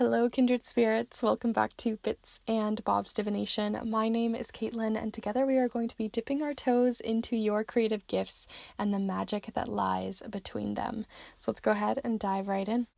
Hello, kindred spirits. Welcome back to Bits and Bob's Divination. My name is Caitlin, and together we are going to be dipping our toes into your creative gifts and the magic that lies between them. So let's go ahead and dive right in.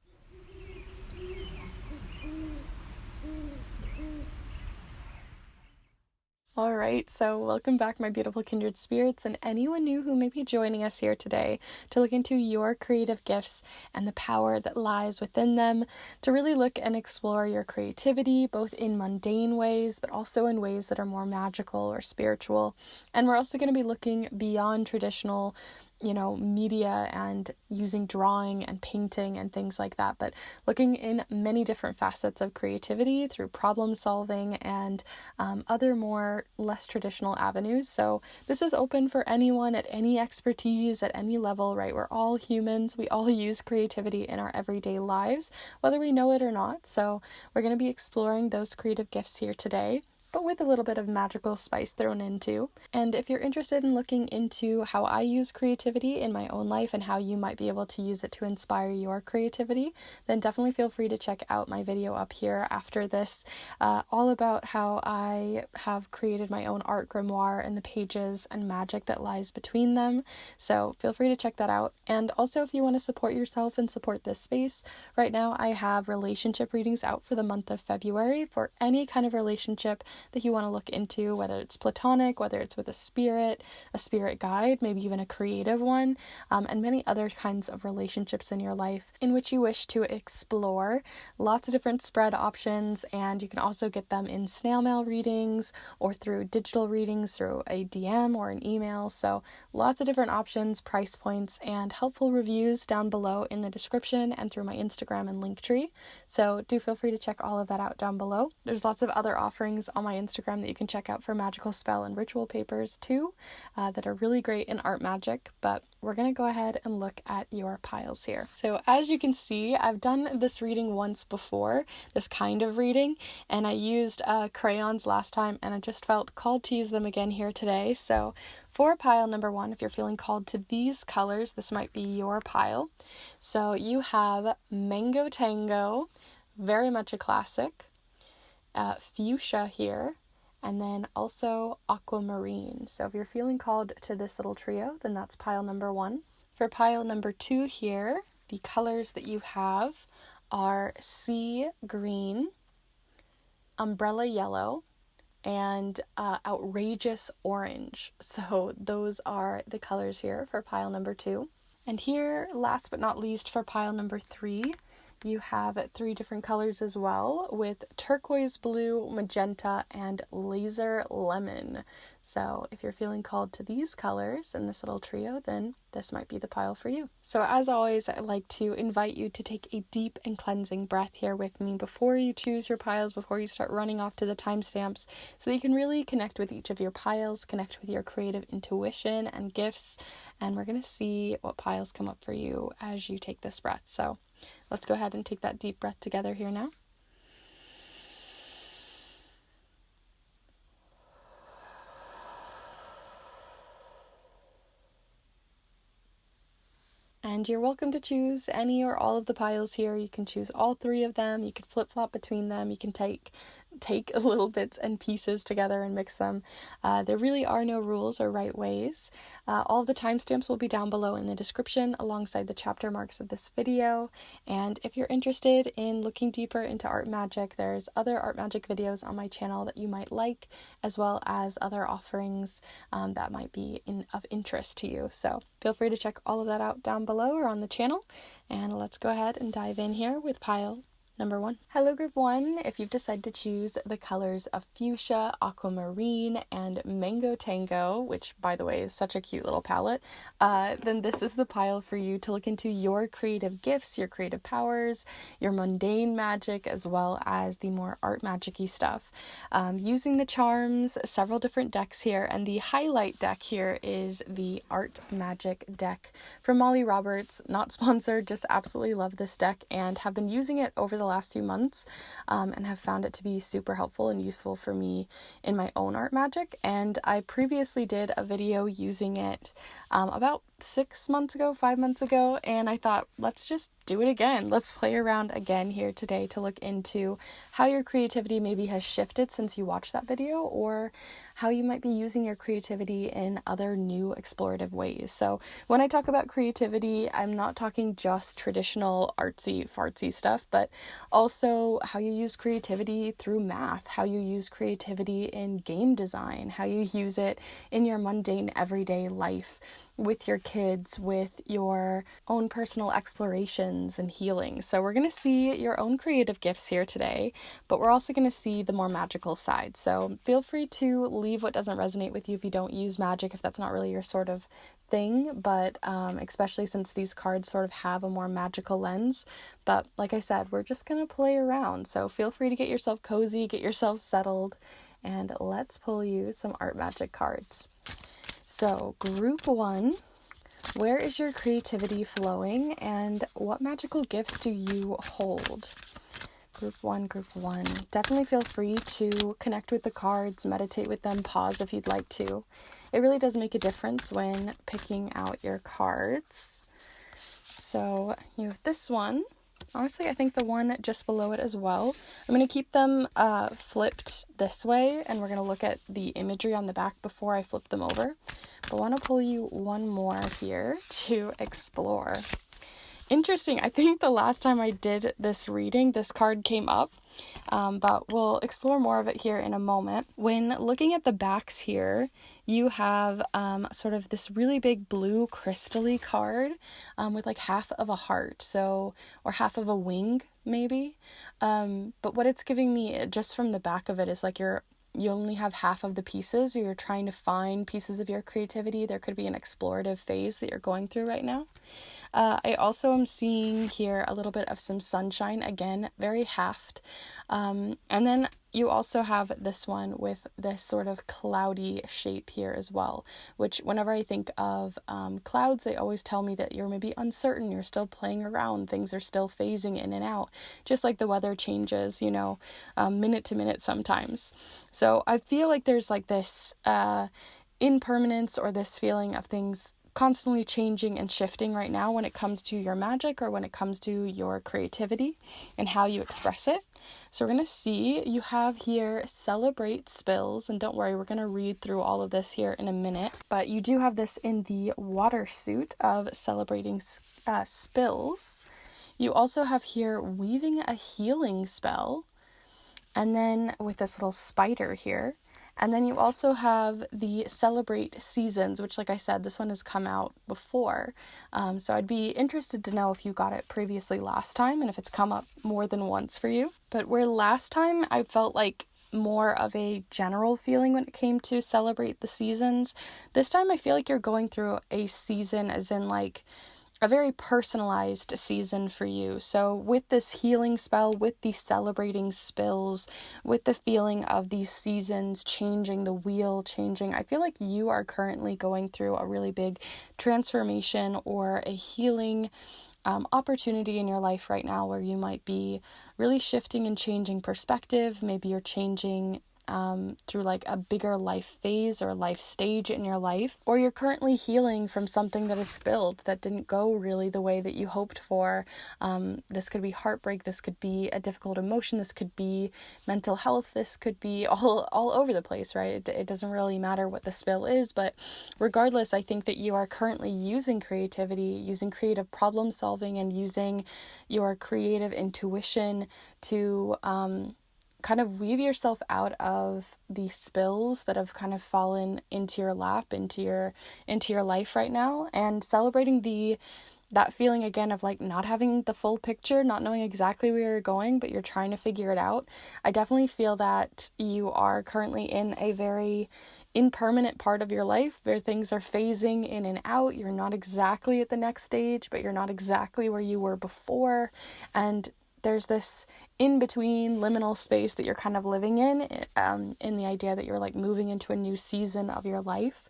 Alright, so welcome back, my beautiful kindred spirits, and anyone new who may be joining us here today to look into your creative gifts and the power that lies within them, to really look and explore your creativity, both in mundane ways, but also in ways that are more magical or spiritual. And we're also going to be looking beyond traditional media and using drawing and painting and things like that, but looking in many different facets of creativity through problem solving and other more less traditional avenues. So this is open for anyone at any expertise, at any level, right? We're all humans. We all use creativity in our everyday lives, whether we know it or not. So we're going to be exploring those creative gifts here today, but with a little bit of magical spice thrown in too. And if you're interested in looking into how I use creativity in my own life and how you might be able to use it to inspire your creativity, then definitely feel free to check out my video up here after this, all about how I have created my own art grimoire and the pages and magic that lies between them. So feel free to check that out. And also, if you want to support yourself and support this space, right now I have relationship readings out for the month of February for any kind of relationship that you want to look into, whether it's platonic, whether it's with a spirit guide, maybe even a creative one, and many other kinds of relationships in your life in which you wish to explore. Lots of different spread options, and you can also get them in snail mail readings or through digital readings through a DM or an email. So lots of different options, price points, and helpful reviews down below in the description and through my Instagram and Linktree. So do feel free to check all of that out down below. There's lots of other offerings on my Instagram that you can check out for magical spell and ritual papers too, that are really great in art magic. But we're going to go ahead and look at your piles here. So as you can see, I've done this reading once before, this kind of reading, and I used crayons last time, and I just felt called to use them again here today. So for pile number 1, if you're feeling called to these colors, this might be your pile. So you have Mango Tango, very much a classic, Fuchsia here, and then also Aquamarine. So if you're feeling called to this little trio, then that's pile number 1. For pile number 2 here, the colors that you have are sea green, umbrella yellow, and outrageous orange. So those are the colors here for pile number 2. And here, last but not least, for pile number 3, you have 3 different colors as well, with turquoise blue, magenta, and laser lemon. So if you're feeling called to these colors in this little trio, then this might be the pile for you. So as always, I'd like to invite you to take a deep and cleansing breath here with me before you choose your piles, before you start running off to the timestamps, so that you can really connect with each of your piles, connect with your creative intuition and gifts, and we're going to see what piles come up for you as you take this breath. So let's go ahead and take that deep breath together here now. And you're welcome to choose any or all of the piles here. You can choose all 3 of them. You can flip-flop between them. You can take little bits and pieces together and mix them. There really are no rules or right ways. All of the timestamps will be down below in the description alongside the chapter marks of this video. And if you're interested in looking deeper into art magic, there's other art magic videos on my channel that you might like, as well as other offerings that might be of interest to you. So feel free to check all of that out down below or on the channel. And let's go ahead and dive in here with pile number 1. Hello group 1, if you've decided to choose the colors of Fuchsia, Aquamarine, and Mango Tango, which by the way is such a cute little palette, then this is the pile for you to look into your creative gifts, your creative powers, your mundane magic, as well as the more art magic-y stuff. Using the charms, several different decks here, and the highlight deck here is the Art Magic deck from Molly Roberts. Not sponsored, just absolutely love this deck and have been using it over the last few months, and have found it to be super helpful and useful for me in my own art magic. And I previously did a video using it about 5 months ago, and I thought, let's just do it again. Let's play around again here today to look into how your creativity maybe has shifted since you watched that video, or how you might be using your creativity in other new explorative ways. So when I talk about creativity, I'm not talking just traditional artsy fartsy stuff, but also how you use creativity through math, how you use creativity in game design, how you use it in your mundane everyday life, with your kids, with your own personal explorations and healing. So we're going to see your own creative gifts here today, but we're also going to see the more magical side. So feel free to leave what doesn't resonate with you if you don't use magic, if that's not really your sort of thing, but especially since these cards sort of have a more magical lens. But like I said, we're just going to play around. So feel free to get yourself cozy, get yourself settled, and let's pull you some art magic cards. So, group 1, where is your creativity flowing and what magical gifts do you hold? Group 1. Definitely feel free to connect with the cards, meditate with them, pause if you'd like to. It really does make a difference when picking out your cards. So, you have this one. Honestly, I think the one just below it as well. I'm going to keep them flipped this way, and we're going to look at the imagery on the back before I flip them over. But I want to pull you one more here to explore. Interesting, I think the last time I did this reading, this card came up, but we'll explore more of it here in a moment. When looking at the backs here, you have sort of this really big blue crystal-y card with like half of a heart, or half of a wing maybe. But what it's giving me just from the back of it is like you only have half of the pieces. You're trying to find pieces of your creativity. There could be an explorative phase that you're going through right now. I also am seeing here a little bit of some sunshine, again, very halved. And then you also have this one with this sort of cloudy shape here as well, which whenever I think of clouds, they always tell me that you're maybe uncertain, you're still playing around, things are still phasing in and out, just like the weather changes, minute to minute sometimes. So I feel like there's like this impermanence, or this feeling of things constantly changing and shifting right now when it comes to your magic, or when it comes to your creativity and how you express it. So we're going to see, you have here celebrate spills, and don't worry, we're going to read through all of this here in a minute, but you do have this in the water suit of celebrating spills. You also have here weaving a healing spell, and then with this little spider here. And then you also have the celebrate seasons, which, like I said, this one has come out before. So I'd be interested to know if you got it previously last time and if it's come up more than once for you. But where last time I felt like more of a general feeling when it came to celebrate the seasons, this time I feel like you're going through a season as in like a very personalized season for you. So with this healing spell, with the celebrating spills, with the feeling of these seasons changing, the wheel changing, I feel like you are currently going through a really big transformation or a healing opportunity in your life right now, where you might be really shifting and changing perspective. Maybe you're changing through like a bigger life phase or life stage in your life, or you're currently healing from something that is spilled that didn't go really the way that you hoped for. This could be heartbreak, this could be a difficult emotion, this could be mental health, this could be all over the place, right? It doesn't really matter what the spill is, but regardless, I think that you are currently using creativity, using creative problem solving, and using your creative intuition to kind of weave yourself out of the spills that have kind of fallen into your lap, into your life right now, and celebrating that feeling again of like not having the full picture, not knowing exactly where you're going, but you're trying to figure it out. I definitely feel that you are currently in a very impermanent part of your life where things are phasing in and out. You're not exactly at the next stage, but you're not exactly where you were before, and there's this in-between liminal space that you're kind of living in the idea that you're like moving into a new season of your life.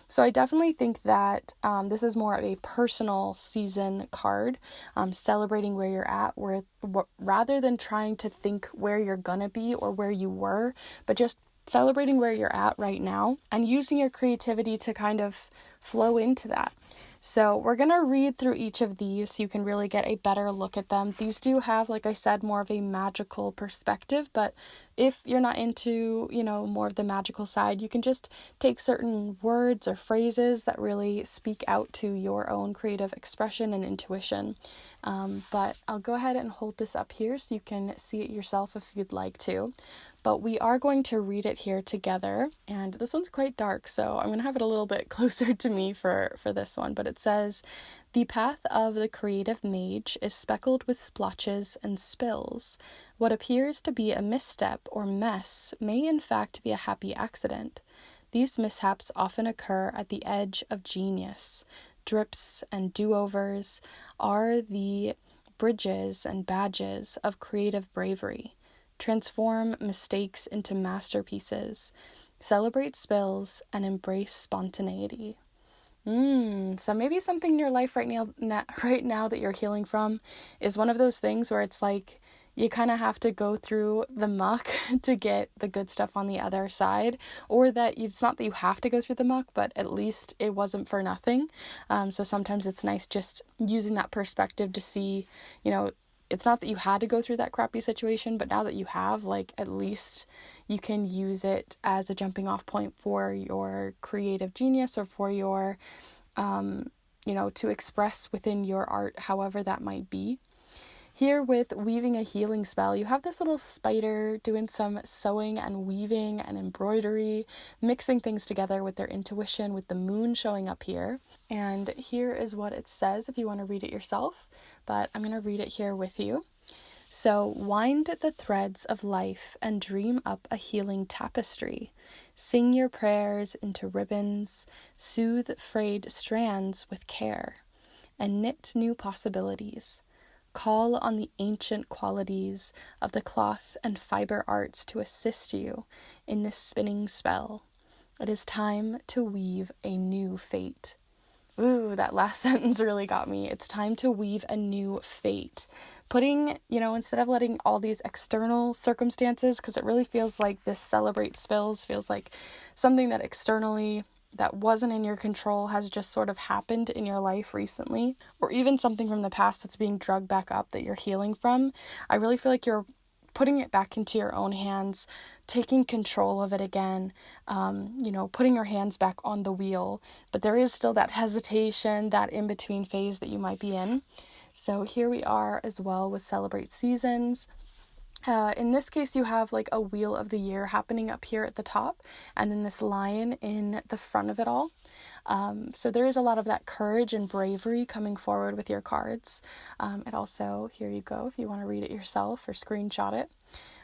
So I definitely think that this is more of a personal season card, celebrating where you're at, rather than trying to think where you're gonna be or where you were, but just celebrating where you're at right now and using your creativity to kind of flow into that. So we're going to read through each of these so you can really get a better look at them. These do have, like I said, more of a magical perspective, but if you're not into, more of the magical side, you can just take certain words or phrases that really speak out to your own creative expression and intuition. But I'll go ahead and hold this up here so you can see it yourself if you'd like to. But we are going to read it here together, and this one's quite dark, so I'm going to have it a little bit closer to me for this one. But it says, "The path of the creative mage is speckled with splotches and spills. What appears to be a misstep or mess may in fact be a happy accident. These mishaps often occur at the edge of genius. Drips and do-overs are the bridges and badges of creative bravery. Transform mistakes into masterpieces. Celebrate spills and embrace spontaneity." So maybe something in your life right now that you're healing from is one of those things where it's like you kind of have to go through the muck to get the good stuff on the other side, or that it's not that you have to go through the muck, but at least it wasn't for nothing. So sometimes it's nice just using that perspective to see, it's not that you had to go through that crappy situation, but now that you have, like, at least you can use it as a jumping off point for your creative genius or for your, to express within your art, however that might be. Here with weaving a healing spell, you have this little spider doing some sewing and weaving and embroidery, mixing things together with their intuition, with the moon showing up here. And here is what it says if you want to read it yourself, but I'm going to read it here with you. So, wind the threads of life and dream up a healing tapestry. Sing your prayers into ribbons, soothe frayed strands with care, and knit new possibilities. Call on the ancient qualities of the cloth and fiber arts to assist you in this spinning spell. It is time to weave a new fate. Ooh, that last sentence really got me. It's time to weave a new fate. Putting, instead of letting all these external circumstances, because it really feels like this celebrate spills feels like something that externally that wasn't in your control has just sort of happened in your life recently, or even something from the past that's being drugged back up that you're healing from. I really feel like you're putting it back into your own hands, taking control of it again, putting your hands back on the wheel. But there is still that hesitation, that in-between phase that you might be in. So here we are as well with Celebrate Seasons. In this case, you have like a wheel of the year happening up here at the top, and then this lion in the front of it all. So there is a lot of that courage and bravery coming forward with your cards. It also, here you go, if you want to read it yourself or screenshot it.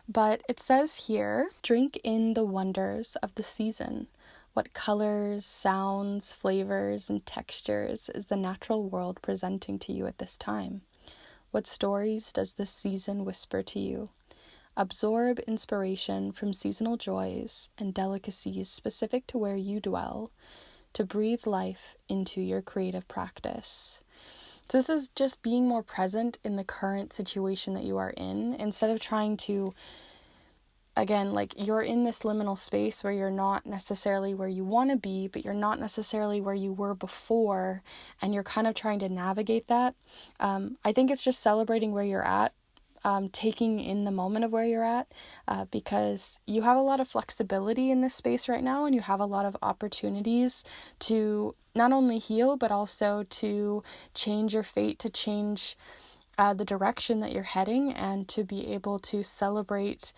But it says here, drink in the wonders of the season. What colors, sounds, flavors, and textures is the natural world presenting to you at this time? What stories does this season whisper to you? Absorb inspiration from seasonal joys and delicacies specific to where you dwell to breathe life into your creative practice. So this is just being more present in the current situation that you are in, instead of trying to, again, like you're in this liminal space where you're not necessarily where you want to be, but you're not necessarily where you were before, and you're kind of trying to navigate that. I think it's just celebrating where you're at, taking in the moment of where you're at, because you have a lot of flexibility in this space right now, and you have a lot of opportunities to not only heal, but also to change your fate, to change the direction that you're heading, and to be able to celebrate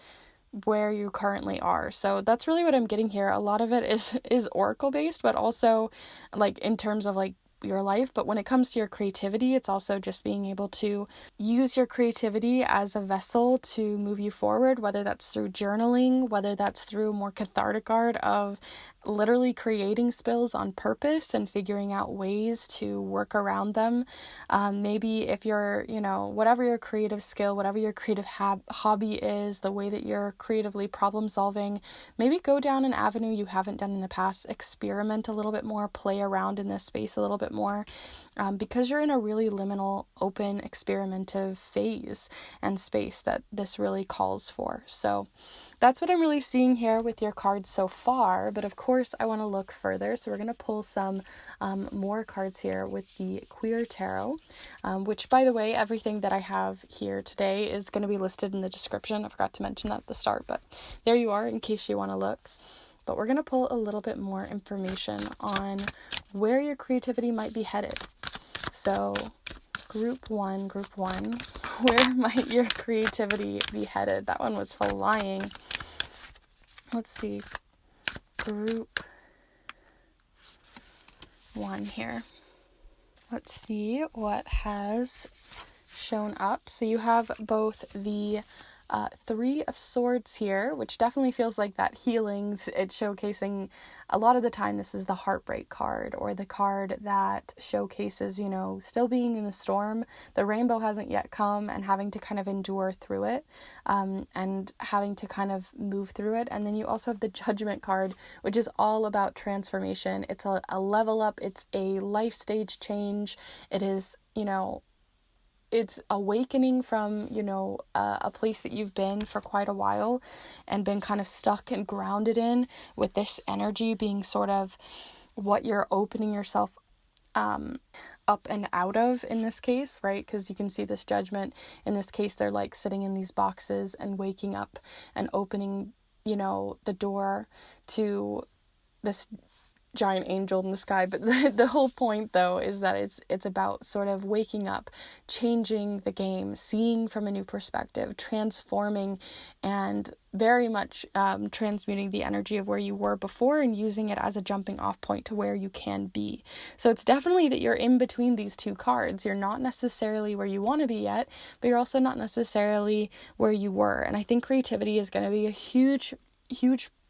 where you currently are. So that's really what I'm getting here. A lot of it is oracle based, but also like in terms of like your life. But when it comes to your creativity, it's also just being able to use your creativity as a vessel to move you forward, whether that's through journaling, whether that's through more cathartic art of literally creating spills on purpose and figuring out ways to work around them. Maybe if you're, whatever your creative skill, whatever your creative hobby is, the way that you're creatively problem solving, maybe go down an avenue you haven't done in the past, experiment a little bit more, play around in this space a little bit bit more, because you're in a really liminal, open, experimentative phase and space that this really calls for. So that's what I'm really seeing here with your cards so far, but of course I want to look further, so we're going to pull some more cards here with the Queer Tarot, which, by the way, everything that I have here today is going to be listed in the description. I forgot to mention that at the start, but there you are in case you want to look. But we're going to pull a little bit more information on where your creativity might be headed. So Group one, where might your creativity be headed? That one was flying. Let's see. Group 1 here. Let's see what has shown up. So you have both the 3 of Swords here, which definitely feels like that healing. It's showcasing, a lot of the time, this is the heartbreak card, or the card that showcases, still being in the storm. The rainbow hasn't yet come, and having to kind of endure through it, and having to kind of move through it. And then you also have the Judgment card, which is all about transformation. It's a level up. It's a life stage change. It is, it's awakening from, a place that you've been for quite a while and been kind of stuck and grounded in, with this energy being sort of what you're opening yourself up and out of in this case, right? Because you can see this Judgment. In this case, they're like sitting in these boxes and waking up and opening, the door to this giant angel in the sky. But the whole point, though, is that it's about sort of waking up, changing the game, seeing from a new perspective, transforming, and very much transmuting the energy of where you were before and using it as a jumping off point to where you can be. So it's definitely that you're in between these two cards. You're not necessarily where you want to be yet, but you're also not necessarily where you were. And I think creativity is going to be a huge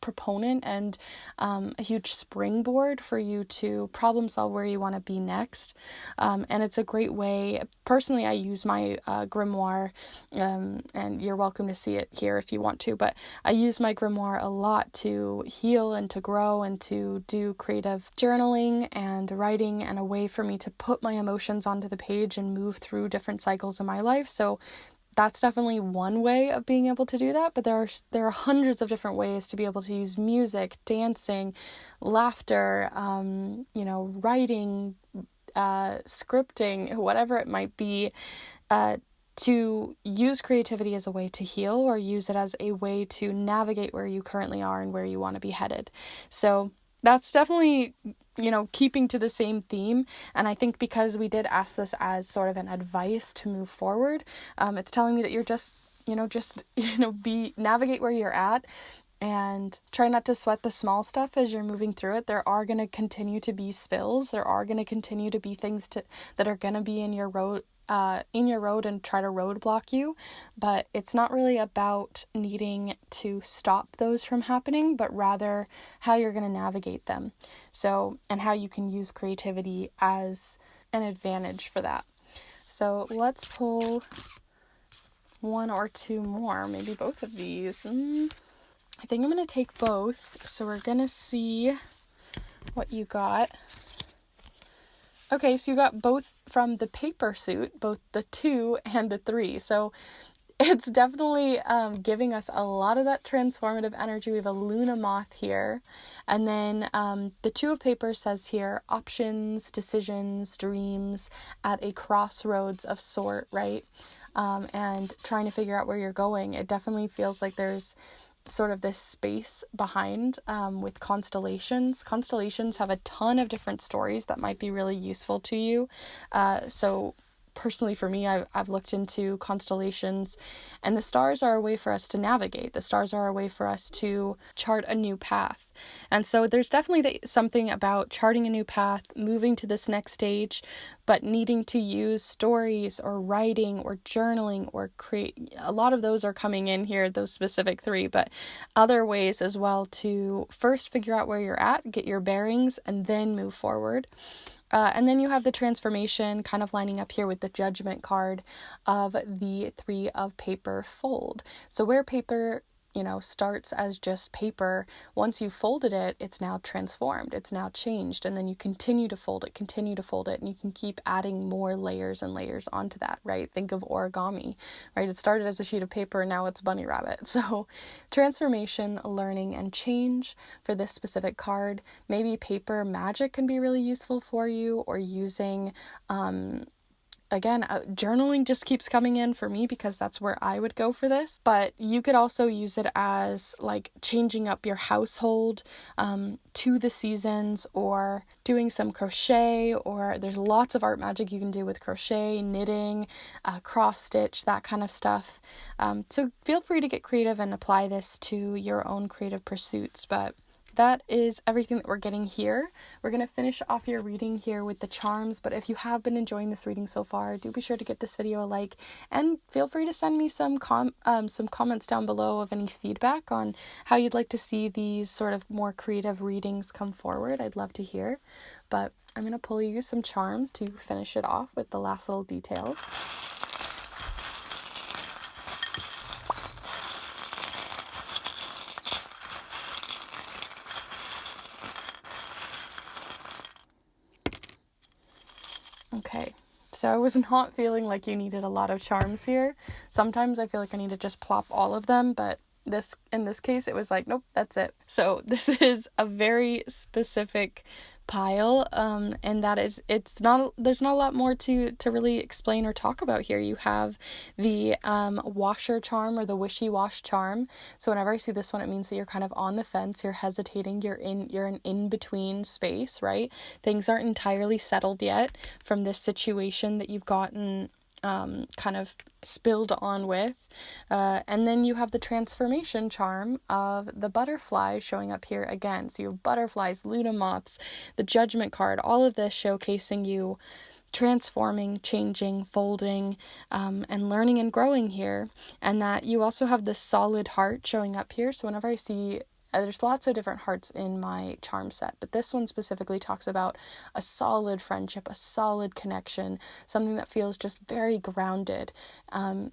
proponent and a huge springboard for you to problem solve where you want to be next, and it's a great way. Personally, I use my grimoire, and you're welcome to see it here if you want to, but I use my grimoire a lot to heal and to grow and to do creative journaling and writing, and a way for me to put my emotions onto the page and move through different cycles in my life. So that's definitely one way of being able to do that, but there are hundreds of different ways to be able to use music, dancing, laughter, writing, scripting, whatever it might be, to use creativity as a way to heal, or use it as a way to navigate where you currently are and where you want to be headed. So that's definitely, keeping to the same theme. And I think because we did ask this as sort of an advice to move forward, it's telling me that you're navigate where you're at, and try not to sweat the small stuff as you're moving through it. There are going to continue to be spills. There are going to continue to be things that are going to be in your road and try to roadblock you, but it's not really about needing to stop those from happening, but rather how you're going to navigate them. So, and how you can use creativity as an advantage for that. So let's pull 1 or 2 more, maybe both of these. I think I'm going to take both. So we're going to see what you got. Okay, so you got both from the paper suit, both the 2 and the 3. So it's definitely giving us a lot of that transformative energy. We have a Luna moth here. And then the 2 of paper says here, options, decisions, dreams at a crossroads of sort, right? And trying to figure out where you're going. It definitely feels like there's sort of this space behind with constellations. Constellations have a ton of different stories that might be really useful to you. So personally for me, I've looked into constellations, and the stars are a way for us to navigate. The stars are a way for us to chart a new path. And so there's definitely something about charting a new path, moving to this next stage, but needing to use stories or writing or journaling or create. A lot of those are coming in here, those specific 3, but other ways as well to first figure out where you're at, get your bearings, and then move forward. And then you have the transformation kind of lining up here with the Judgment card of the 3 of paper fold. So where paper starts as just paper, once you folded it, it's now transformed, it's now changed, and then you continue to fold it, and you can keep adding more layers and layers onto that, right? Think of origami, right? It started as a sheet of paper, and now it's bunny rabbit. So transformation, learning, and change for this specific card. Maybe paper magic can be really useful for you, or using journaling just keeps coming in for me because that's where I would go for this. But you could also use it as like changing up your household to the seasons, or doing some crochet, or there's lots of art magic you can do with crochet, knitting, cross stitch, that kind of stuff. So feel free to get creative and apply this to your own creative pursuits. But that is everything that we're getting here. We're going to finish off your reading here with the charms, but if you have been enjoying this reading so far, do be sure to give this video a like, and feel free to send me some comments down below of any feedback on how you'd like to see these sort of more creative readings come forward. I'd love to hear. But I'm going to pull you some charms to finish it off with the last little details. Okay, so I was not feeling like you needed a lot of charms here. Sometimes I feel like I need to just plop all of them, but in this case, it was like, nope, that's it. So this is a very specific pile, and that is, there's not a lot more to really explain or talk about here. You have the washer charm, or the wishy-wash charm. So whenever I see this one, it means that you're kind of on the fence, you're hesitating, you're an in-between space, right? Things aren't entirely settled yet from this situation that you've gotten kind of spilled on with. And then you have the transformation charm of the butterfly showing up here again. So you have butterflies, Luna moths, the judgment card, all of this showcasing you transforming, changing, folding, and learning and growing here. And that you also have this solid heart showing up here. So whenever I see there's lots of different hearts in my charm set, but this one specifically talks about a solid friendship, a solid connection, something that feels just very grounded.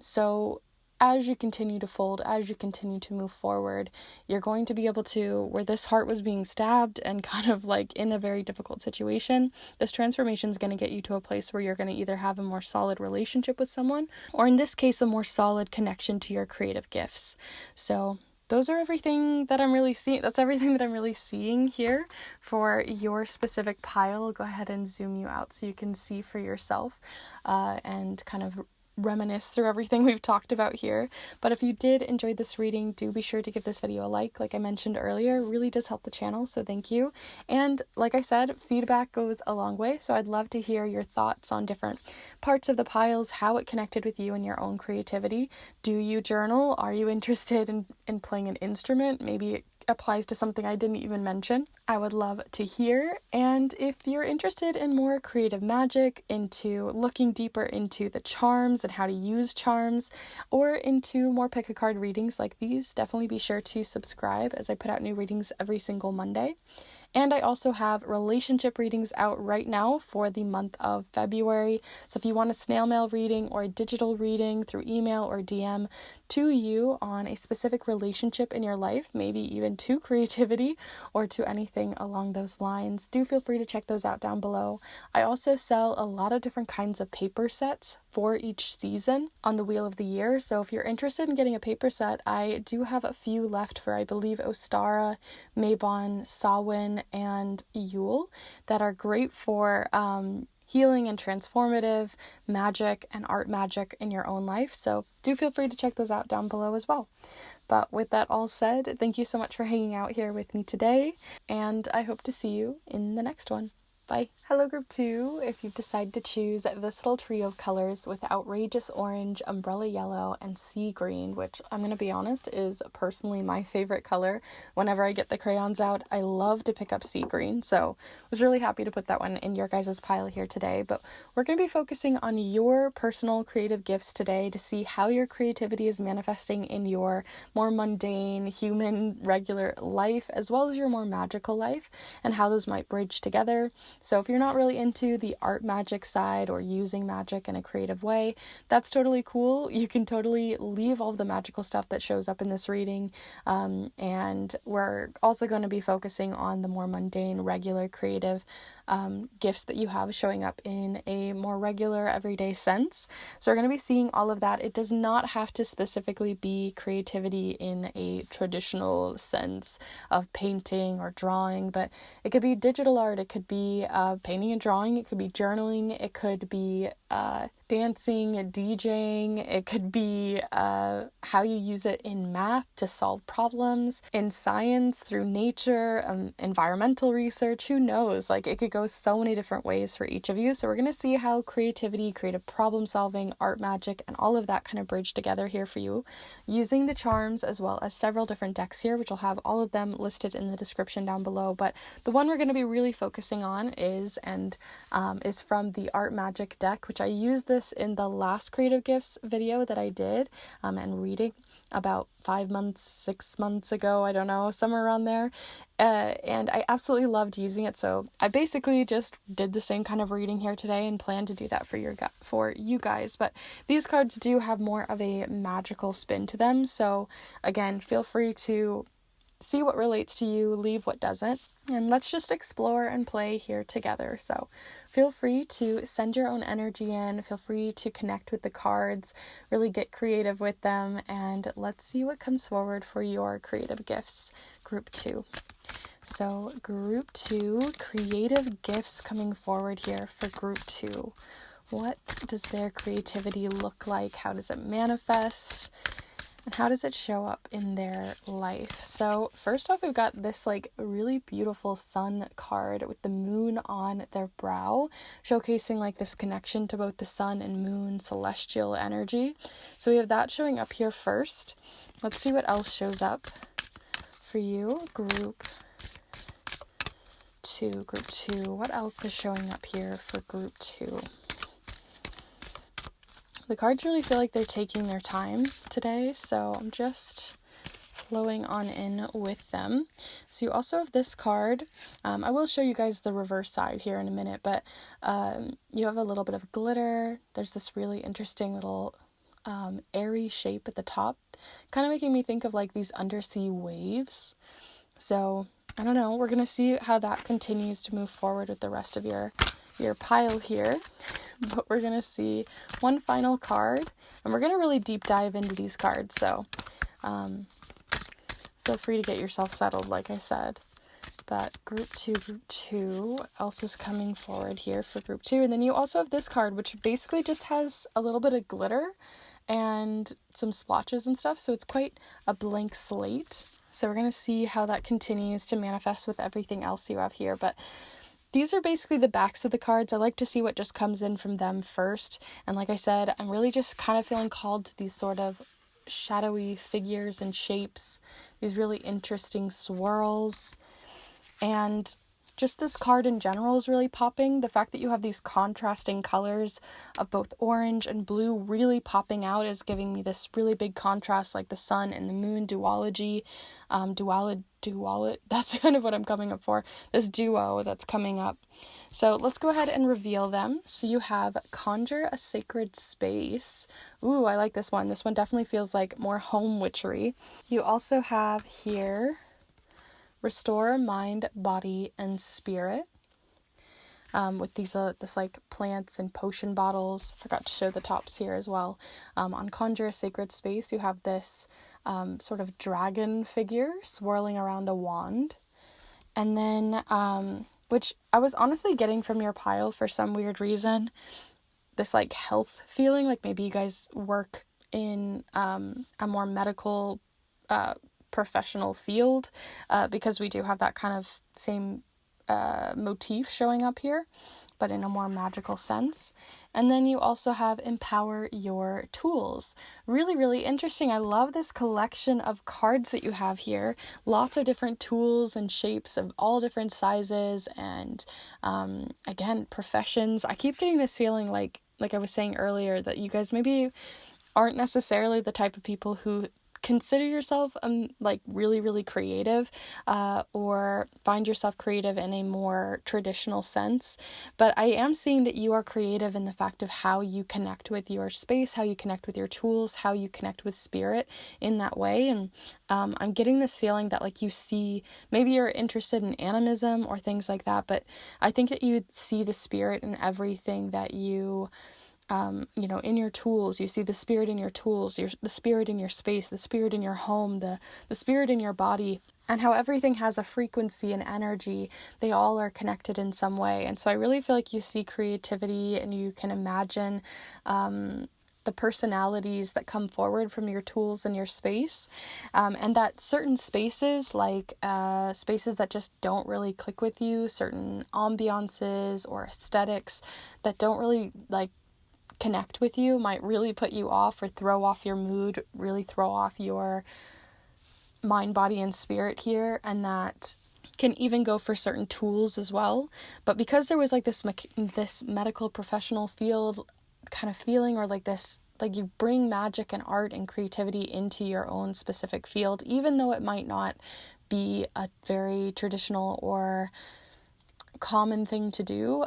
So as you continue to fold, as you continue to move forward, you're going to be able to, where this heart was being stabbed and kind of like in a very difficult situation, this transformation is going to get you to a place where you're going to either have a more solid relationship with someone, or in this case, a more solid connection to your creative gifts. So those are everything that I'm really seeing. That's everything that I'm really seeing here for your specific pile. I'll go ahead and zoom you out so you can see for yourself and kind of reminisce through everything we've talked about here. But if you did enjoy this reading, do be sure to give this video a like I mentioned earlier. It really does help the channel, so thank you. And like I said, feedback goes a long way, so I'd love to hear your thoughts on different parts of the piles, how it connected with you and your own creativity. Do you journal? Are you interested in playing an instrument? Maybe it applies to something I didn't even mention. I would love to hear. And if you're interested in more creative magic, into looking deeper into the charms and how to use charms, or into more pick a card readings like these, definitely be sure to subscribe, as I put out new readings every single Monday. And I also have relationship readings out right now for the month of February. So if you want a snail mail reading or a digital reading through email or DM to you on a specific relationship in your life, maybe even to creativity or to anything along those lines, do feel free to check those out down below. I also sell a lot of different kinds of paper sets for each season on the Wheel of the Year. So if you're interested in getting a paper set, I do have a few left for, I believe, Ostara, Mabon, Samhain, and Yule that are great for healing and transformative magic and art magic in your own life. So do feel free to check those out down below as well. But with that all said, thank you so much for hanging out here with me today, and I hope to see you in the next one. Bye. Hello group 2, if you've decided to choose this little trio of colors with outrageous orange, umbrella yellow, and sea green, which I'm going to be honest is personally my favorite color. Whenever I get the crayons out, I love to pick up sea green, so I was really happy to put that one in your guys' pile here today. But we're going to be focusing on your personal creative gifts today to see how your creativity is manifesting in your more mundane, human, regular life, as well as your more magical life, and how those might bridge together. So if you're not really into the art magic side or using magic in a creative way, that's totally cool. You can totally leave all the magical stuff that shows up in this reading. And we're also going to be focusing on the more mundane, regular, creative gifts that you have showing up in a more regular, everyday sense. So we're going to be seeing all of that. It does not have to specifically be creativity in a traditional sense of painting or drawing, but it could be digital art, it could be painting and drawing, it could be journaling, it could be dancing, DJing, it could be how you use it in math to solve problems, in science, through nature, environmental research, who knows? Like, it could go so many different ways for each of you. So we're going to see how creativity, creative problem solving, art magic, and all of that kind of bridge together here for you, using the charms as well as several different decks here, which I'll have all of them listed in the description down below. But the one we're going to be really focusing on is from the Art Magic deck, which I used this in the last Creative Gifts video that I did, and reading about 5 months, 6 months ago, I don't know, somewhere around there. And I absolutely loved using it. So I basically just did the same kind of reading here today and plan to do that for you guys. But these cards do have more of a magical spin to them. So again, feel free to see what relates to you, leave what doesn't, and let's just explore and play here together. So feel free to send your own energy in, feel free to connect with the cards, really get creative with them, and let's see what comes forward for your creative gifts, group 2. So group 2, creative gifts coming forward here for group 2. What does their creativity look like? How does it manifest? And how does it show up in their life? So first off, we've got this like really beautiful sun card with the moon on their brow, showcasing like this connection to both the sun and moon, celestial energy. So we have that showing up here first. Let's see what else shows up for you, group 2. Group 2, what else is showing up here for group 2? The cards really feel like they're taking their time today, so I'm just flowing on in with them. So you also have this card. I will show you guys the reverse side here in a minute, but you have a little bit of glitter. There's this really interesting little airy shape at the top, kind of making me think of like these undersea waves. So I don't know, we're going to see how that continues to move forward with the rest of your pile here. But we're going to see one final card, and we're going to really deep dive into these cards, so feel free to get yourself settled, like I said. But group 2, what else is coming forward here for group 2? And then you also have this card, which basically just has a little bit of glitter and some splotches and stuff, so it's quite a blank slate. So we're going to see how that continues to manifest with everything else you have here. But these are basically the backs of the cards. I like to see what just comes in from them first. And like I said, I'm really just kind of feeling called to these sort of shadowy figures and shapes, these really interesting swirls. And just this card in general is really popping. The fact that you have these contrasting colors of both orange and blue really popping out is giving me this really big contrast, like the sun and the moon duology, that's kind of what I'm coming up for, this duo that's coming up. So let's go ahead and reveal them. So you have Conjure a Sacred Space. Ooh, I like this one. This one definitely feels like more home witchery. You also have here Restore Mind, Body, and Spirit, with these this like plants and potion bottles. Forgot to show the tops here as well. On Conjure a Sacred Space, you have this sort of dragon figure swirling around a wand. And then, which I was honestly getting from your pile for some weird reason, this like health feeling, like maybe you guys work in a more medical professional field, because we do have that kind of same motif showing up here, but in a more magical sense. And then you also have Empower Your Tools. Really, really interesting. I love this collection of cards that you have here. Lots of different tools and shapes of all different sizes, and again, professions. I keep getting this feeling like I was saying earlier, that you guys maybe aren't necessarily the type of people who consider yourself like really, really creative, or find yourself creative in a more traditional sense. But I am seeing that you are creative in the fact of how you connect with your space, how you connect with your tools, how you connect with spirit in that way. And I'm getting this feeling that like you see, maybe you're interested in animism or things like that, but I think that you see the spirit in everything that you in your tools. You see the spirit in your tools, the spirit in your space, the spirit in your home, the spirit in your body, and how everything has a frequency and energy. They all are connected in some way. And so I really feel like you see creativity, and you can imagine the personalities that come forward from your tools and your space, and that certain spaces, like spaces that just don't really click with you, certain ambiances or aesthetics that don't really like connect with you, might really put you off or throw off your mood, really throw off your mind, body, and spirit here. And that can even go for certain tools as well. But because there was like this medical professional field kind of feeling, or like this, like you bring magic and art and creativity into your own specific field, even though it might not be a very traditional or common thing to do,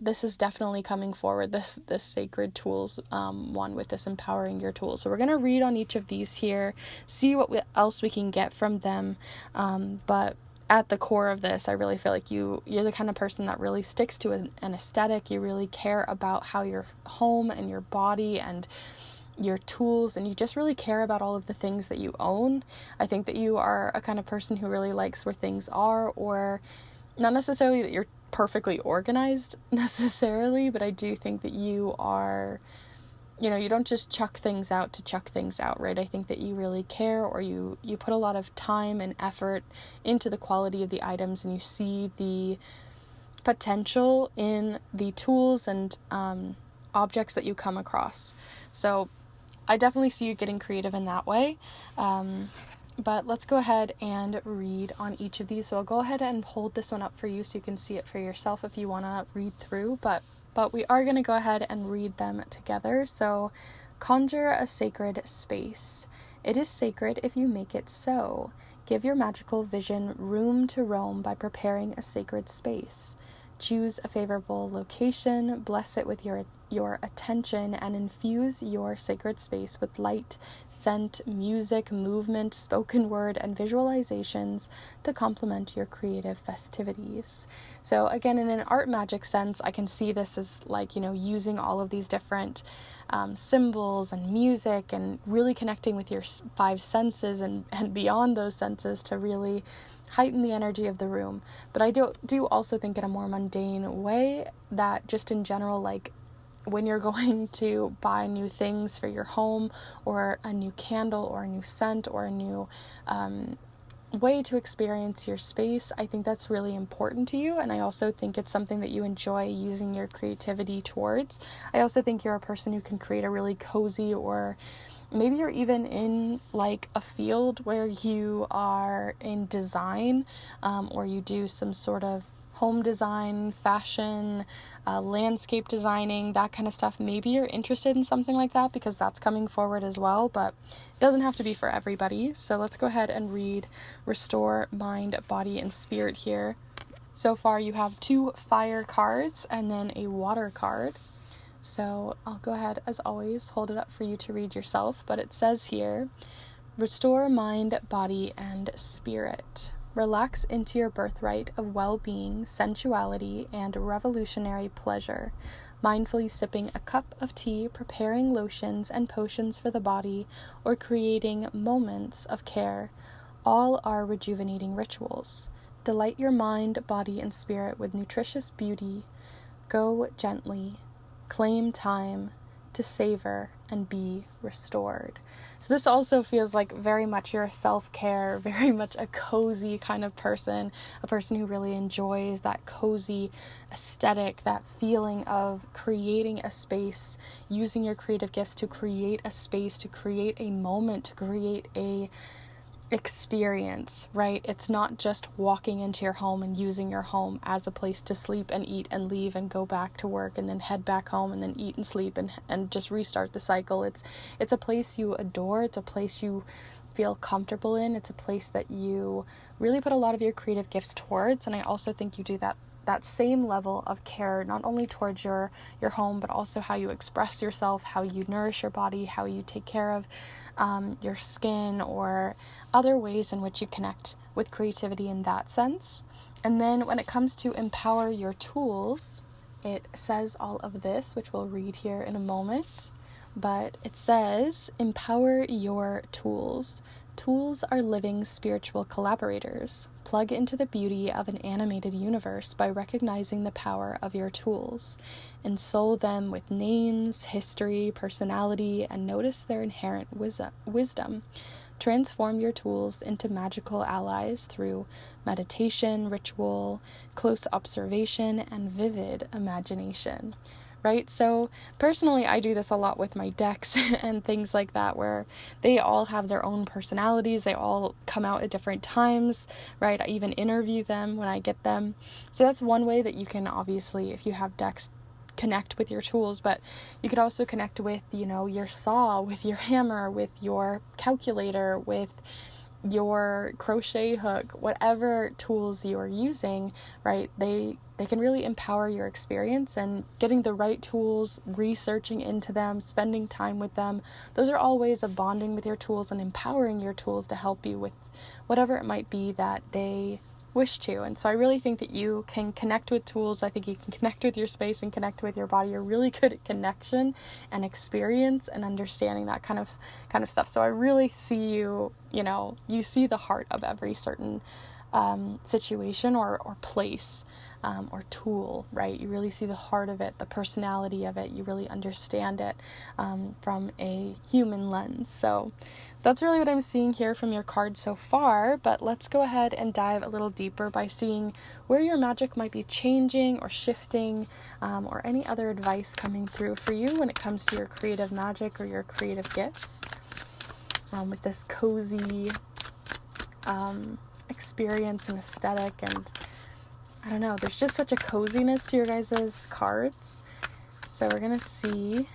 this is definitely coming forward, this sacred tools one with this empowering your tools. So we're going to read on each of these here, see what else we can get from them, but at the core of this, I really feel like you're the kind of person that really sticks to an aesthetic. You really care about how your home and your body and your tools, and you just really care about all of the things that you own. I think that you are a kind of person who really likes where things are, or not necessarily that you're perfectly organized necessarily, but I do think that you are, you don't just chuck things out to chuck things out, right? I think that you really care, or you put a lot of time and effort into the quality of the items, and you see the potential in the tools and objects that you come across. So I definitely see you getting creative in that way. But let's go ahead and read on each of these. So I'll go ahead and hold this one up for you so you can see it for yourself if you want to read through. But we are going to go ahead and read them together. So, conjure a sacred space. It is sacred if you make it so. Give your magical vision room to roam by preparing a sacred space. Choose a favorable location, bless it with your attention, and infuse your sacred space with light, scent, music, movement, spoken word, and visualizations to complement your creative festivities. So again, in an art magic sense, I can see this as like, using all of these different symbols and music, and really connecting with your five senses and beyond those senses to really heighten the energy of the room. But I do also think in a more mundane way that just in general, like when you're going to buy new things for your home, or a new candle or a new scent or a new way to experience your space, I think that's really important to you. And I also think it's something that you enjoy using your creativity towards. I also think you're a person who can create a really cozy, or maybe you're even in like a field where you are in design, or you do some sort of home design, fashion, landscape designing, that kind of stuff. Maybe you're interested in something like that, because that's coming forward as well, but it doesn't have to be for everybody. So let's go ahead and read Restore Mind, Body, and Spirit here. So far you have 2 fire cards and then a water card. So I'll go ahead, as always, hold it up for you to read yourself, but it says here, restore mind, body, and spirit. Relax into your birthright of well-being, sensuality, and revolutionary pleasure, mindfully sipping a cup of tea, preparing lotions and potions for the body, or creating moments of care. All are rejuvenating rituals. Delight your mind, body, and spirit with nutritious beauty. Go gently. Claim time to savor and be restored. So this also feels like very much your self-care, very much a cozy kind of person, a person who really enjoys that cozy aesthetic, that feeling of creating a space, using your creative gifts to create a space, to create a moment, to create a experience, right? It's not just walking into your home and using your home as a place to sleep and eat and leave and go back to work and then head back home and then eat and sleep and just restart the cycle. It's a place you adore. It's a place you feel comfortable in. It's a place that you really put a lot of your creative gifts towards. And I also think you do that same level of care, not only towards your home, but also how you express yourself, how you nourish your body, how you take care of your skin, or other ways in which you connect with creativity in that sense. And then when it comes to empower your tools, it says all of this, which we'll read here in a moment, but it says, empower your tools. Tools are living spiritual collaborators. Plug into the beauty of an animated universe by recognizing the power of your tools. Ensoul them with names, history, personality, and notice their inherent wisdom. Transform your tools into magical allies through meditation, ritual, close observation, and vivid imagination. Right? So personally, I do this a lot with my decks and things like that, where they all have their own personalities. They all come out at different times, right? I even interview them when I get them. So that's one way that you can, obviously, if you have decks, connect with your tools, but you could also connect with, your saw, with your hammer, with your calculator, with your crochet hook, whatever tools you are using, right? They can really empower your experience, and getting the right tools, researching into them, spending time with them. Those are all ways of bonding with your tools and empowering your tools to help you with whatever it might be that they wish to. And so I really think that you can connect with tools. I think you can connect with your space and connect with your body. You're really good at connection and experience and understanding that kind of stuff. So I really see you see the heart of every certain situation or place or tool, right? You really see the heart of it, the personality of it. You really understand it from a human lens. So that's really what I'm seeing here from your card so far, but let's go ahead and dive a little deeper by seeing where your magic might be changing or shifting, or any other advice coming through for you when it comes to your creative magic or your creative gifts. With this cozy experience and aesthetic, and I don't know, there's just such a coziness to your guys' cards. So we're gonna see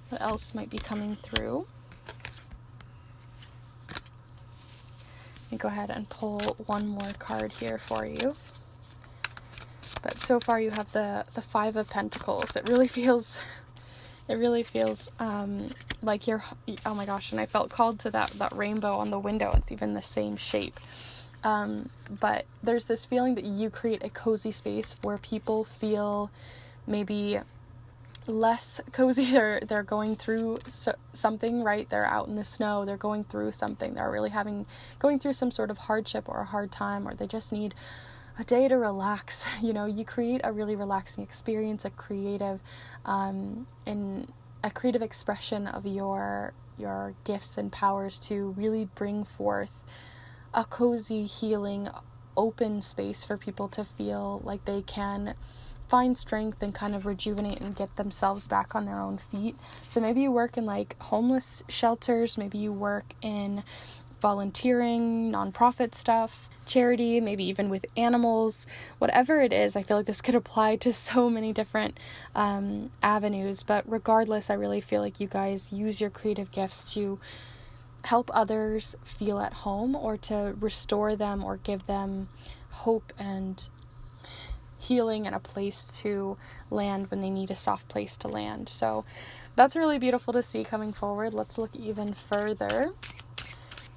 what else might be coming through. Let me go ahead and pull one more card here for you. But so far you have the Five of Pentacles. It really feels like you're, oh my gosh, and I felt called to that rainbow on the window. It's even the same shape. But there's this feeling that you create a cozy space where people feel maybe less cozy. They're going through something, right? They're out in the snow, they're going through something, they're really going through some sort of hardship or a hard time, or they just need a day to relax. You create a really relaxing experience, a creative expression of your gifts and powers to really bring forth a cozy, healing, open space for people to feel like they can find strength and kind of rejuvenate and get themselves back on their own feet. So maybe you work in like homeless shelters, maybe you work in volunteering, nonprofit stuff, charity, maybe even with animals, whatever it is. I feel like this could apply to so many different avenues, but regardless, I really feel like you guys use your creative gifts to help others feel at home, or to restore them or give them hope and healing and a place to land when they need a soft place to land. So that's really beautiful to see coming forward. Let's look even further.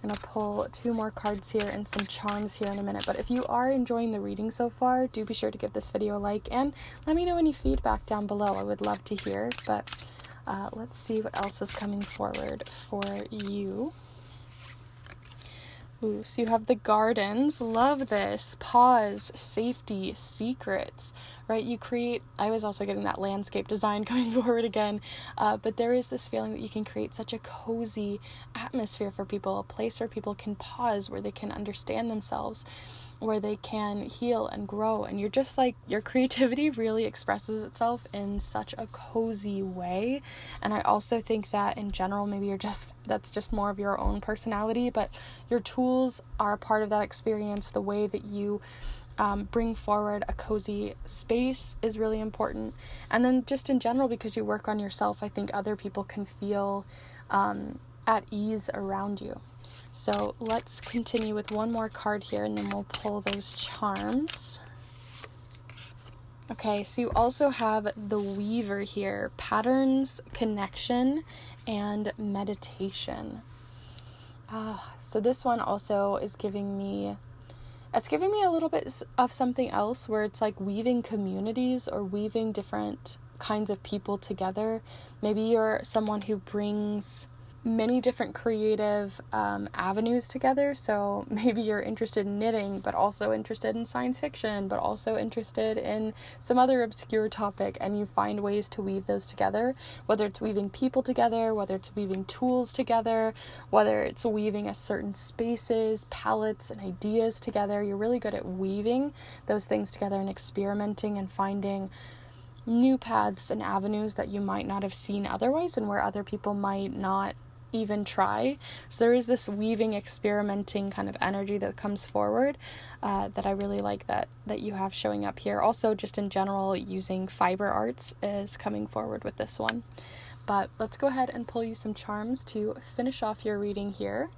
I'm going to pull two more cards here and some charms here in a minute. But if you are enjoying the reading so far, do be sure to give this video a like and let me know any feedback down below. I would love to hear. But let's see what else is coming forward for you. Ooh, so you have the Gardens. Love this. Pause, safety, secrets, right? You create, I was also getting that landscape design coming forward again, but there is this feeling that you can create such a cozy atmosphere for people, a place where people can pause, where they can understand themselves, where they can heal and grow. And you're just like, your creativity really expresses itself in such a cozy way. And I also think that in general, maybe that's just more of your own personality, but your tools are a part of that experience. The way that you bring forward a cozy space is really important. And then just in general, because you work on yourself, I think other people can feel at ease around you. So let's continue with one more card here, and then we'll pull those charms. Okay, so you also have the Weaver here, patterns, connection, and meditation. So this one also is giving me a little bit of something else, where it's like weaving communities or weaving different kinds of people together. Maybe you're someone who brings many different creative avenues together. So maybe you're interested in knitting, but also interested in science fiction, but also interested in some other obscure topic, and you find ways to weave those together, whether it's weaving people together, whether it's weaving tools together, whether it's weaving a certain spaces, palettes, and ideas together. You're really good at weaving those things together and experimenting and finding new paths and avenues that you might not have seen otherwise, and where other people might not even try. So there is this weaving, experimenting kind of energy that comes forward that I really like that you have showing up here. Also, just in general, using fiber arts is coming forward with this one. But let's go ahead and pull you some charms to finish off your reading here.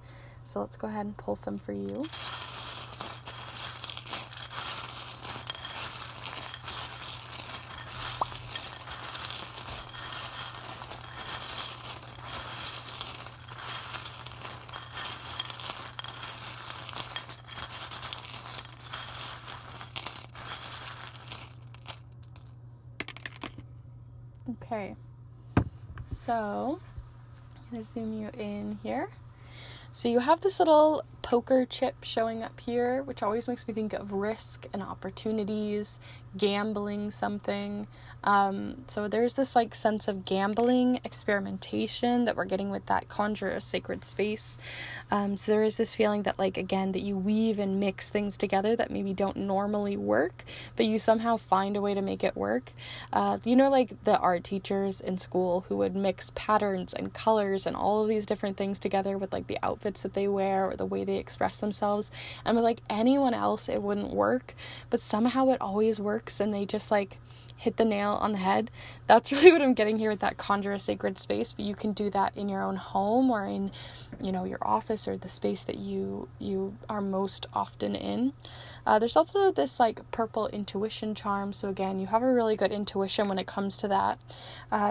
So let's go ahead and pull some for you. Okay, so I'm going to zoom you in here. So you have this little poker chip showing up here, which always makes me think of risk and opportunities, gambling something. So there's this like sense of gambling, experimentation that we're getting with that conjure a sacred space. So there is this feeling that, like, again, that you weave and mix things together that maybe don't normally work, but you somehow find a way to make it work. Like the art teachers in school who would mix patterns and colors and all of these different things together with like the outfits that they wear or the way they express themselves, and with like anyone else it wouldn't work, but somehow it always works, and they just like hit the nail on the head. That's really what I'm getting here with that conjure a sacred space. But you can do that in your own home or in your office or the space that you are most often in. There's also this like purple intuition charm, so again, you have a really good intuition when it comes to that.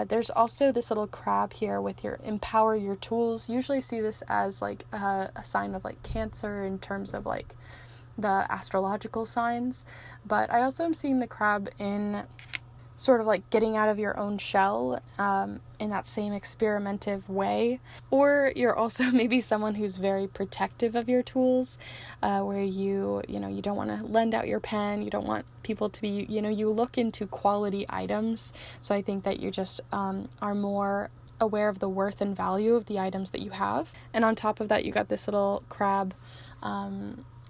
There's also this little crab here with your empower your tools. Usually see this as like a sign of like Cancer in terms of like the astrological signs, but I also am seeing the crab in sort of like getting out of your own shell in that same experimentative way. Or you're also maybe someone who's very protective of your tools, where you don't want to lend out your pen, you don't want people to be, you look into quality items. So I think that you just are more aware of the worth and value of the items that you have. And on top of that, you got this little crab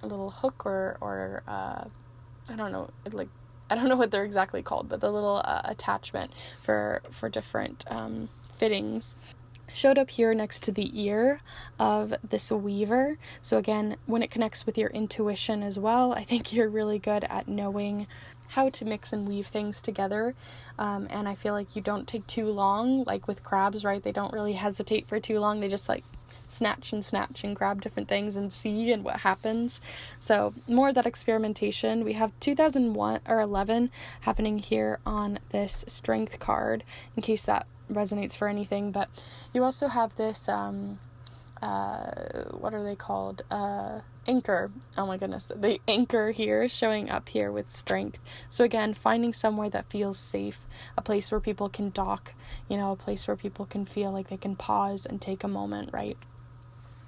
little hook or I don't know what they're exactly called, but the little attachment for different fittings showed up here next to the ear of this weaver. So again, when it connects with your intuition as well, I think you're really good at knowing how to mix and weave things together, and I feel like you don't take too long, like with crabs, right? They don't really hesitate for too long. They just like snatch and grab different things and see and what happens. So more of that experimentation. We have 2001 or 11 happening here on this strength card, in case that resonates for anything. But you also have this what are they called, anchor. Oh my goodness, the anchor here showing up here with strength. So again, finding somewhere that feels safe, a place where people can dock, a place where people can feel like they can pause and take a moment, right?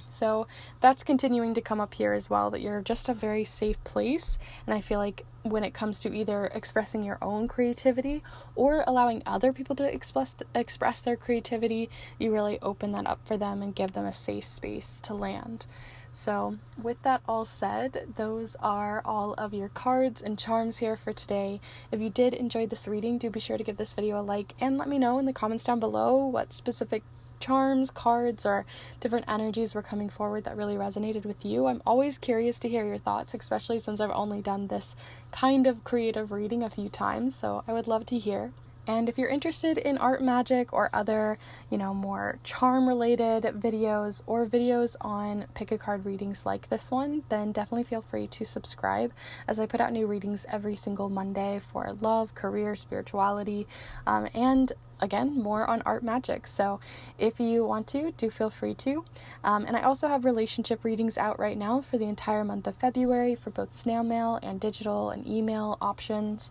So that's continuing to come up here as well, that you're just a very safe place. And I feel like when it comes to either expressing your own creativity or allowing other people to express their creativity, you really open that up for them and give them a safe space to land. So with that all said, those are all of your cards and charms here for today. If you did enjoy this reading, do be sure to give this video a like and let me know in the comments down below what specific charms, cards, or different energies were coming forward that really resonated with you. I'm always curious to hear your thoughts, especially since I've only done this kind of creative reading a few times, so I would love to hear. And if you're interested in art magic or other, more charm related videos or videos on pick a card readings like this one, then definitely feel free to subscribe, as I put out new readings every single Monday for love, career, spirituality, and again, more on art magic. So if you want to, do feel free to. And I also have relationship readings out right now for the entire month of February for both snail mail and digital and email options,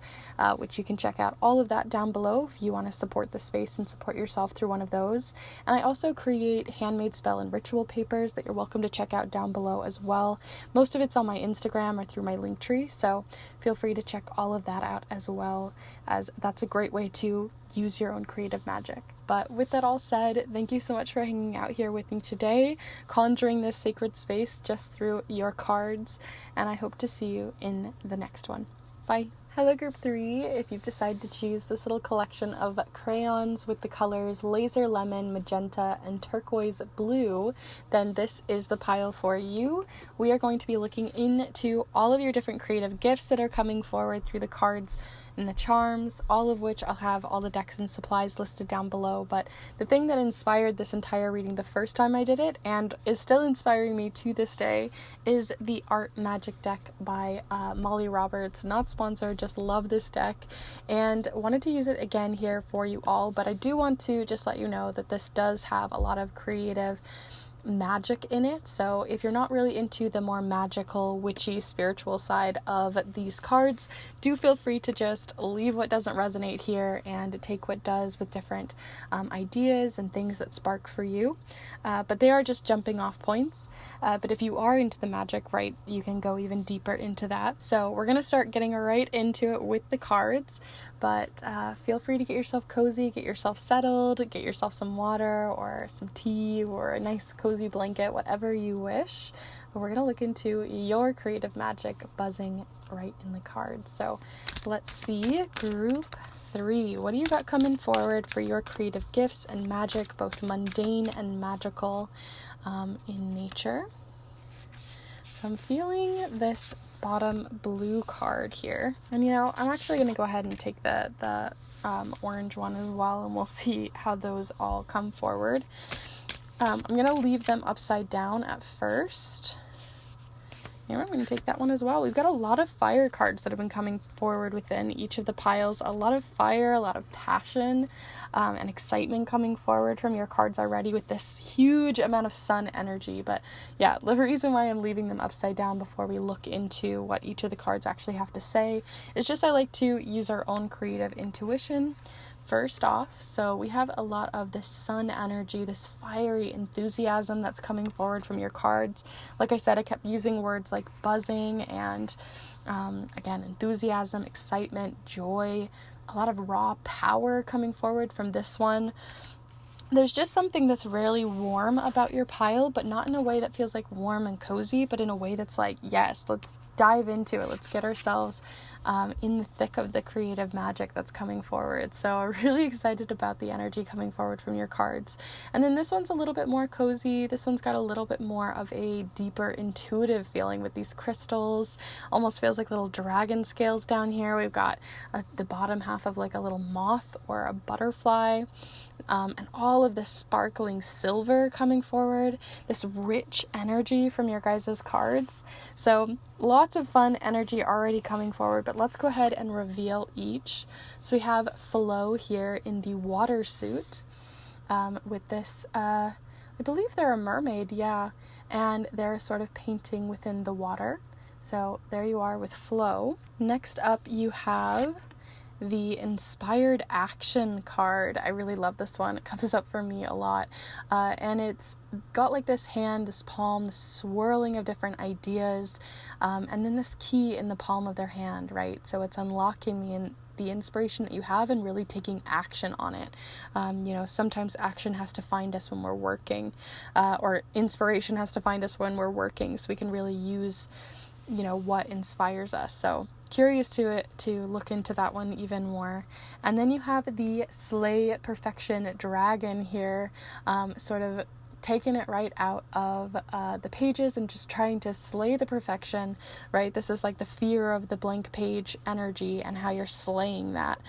which you can check out all of that down below if you want to support the space and support yourself through one of those. And I also create handmade spell and ritual papers that you're welcome to check out down below as well. Most of it's on my Instagram or through my link tree, so feel free to check all of that out as well, as that's a great way to use your own creative magic. But with that all said, thank you so much for hanging out here with me today, conjuring this sacred space just through your cards, and I hope to see you in the next one. Bye. Hello group 3, if you've decided to choose this little collection of crayons with the colors Laser Lemon, Magenta, and Turquoise Blue, then this is the pile for you. We are going to be looking into all of your different creative gifts that are coming forward through the cards and the charms, all of which I'll have all the decks and supplies listed down below. But the thing that inspired this entire reading the first time I did it, and is still inspiring me to this day, is the Art Magic deck by Molly Roberts. Not sponsored, just love this deck and wanted to use it again here for you all. But I do want to just let you know that this does have a lot of creative magic in it, so if you're not really into the more magical, witchy, spiritual side of these cards, do feel free to just leave what doesn't resonate here and take what does, with different ideas and things that spark for you. But they are just jumping off points. But if you are into the magic, right, you can go even deeper into that. So we're going to start getting right into it with the cards, but feel free to get yourself cozy, get yourself settled, get yourself some water or some tea or a nice cozy blanket, whatever you wish. But we're going to look into your creative magic buzzing right in the cards. So let's see, group 3, what do you got coming forward for your creative gifts and magic, both mundane and magical, in nature? So I'm feeling this bottom blue card here, and I'm actually going to go ahead and take the orange one as well, and we'll see how those all come forward. I'm going to leave them upside down at first. And we're going to take that one as well. We've got a lot of fire cards that have been coming forward within each of the piles. A lot of fire, a lot of passion, and excitement coming forward from your cards already with this huge amount of sun energy. But yeah, the reason why I'm leaving them upside down before we look into what each of the cards actually have to say is just I like to use our own creative intuition first off. So we have a lot of this sun energy, this fiery enthusiasm that's coming forward from your cards. Like I said, I kept using words like buzzing and again, enthusiasm, excitement, joy, a lot of raw power coming forward from this one. There's just something that's really warm about your pile, but not in a way that feels like warm and cozy, but in a way that's like, yes, let's dive into it. Let's get ourselves in the thick of the creative magic that's coming forward. So I'm really excited about the energy coming forward from your cards. And then this one's a little bit more cozy. This one's got a little bit more of a deeper intuitive feeling with these crystals. Almost feels like little dragon scales down here. We've got the bottom half of like a little moth or a butterfly. And all of this sparkling silver coming forward, this rich energy from your guys' cards. So lots of fun energy already coming forward, but let's go ahead and reveal each. So we have Flo here in the water suit, with this, I believe they're a mermaid, yeah, and they're sort of painting within the water. So there you are with Flo. Next up you have the Inspired Action card. I really love this one. It comes up for me a lot. And it's got like this hand, this palm, this swirling of different ideas, and then this key in the palm of their hand, right? So it's unlocking the inspiration that you have and really taking action on it. Sometimes action has to find us when we're working, or inspiration has to find us when we're working, so we can really use what inspires us. So curious to look into that one even more. And then you have the Slay Perfection Dragon here, sort of taking it right out of the pages and just trying to slay the perfection, right? This is like the fear of the blank page energy and how you're slaying that.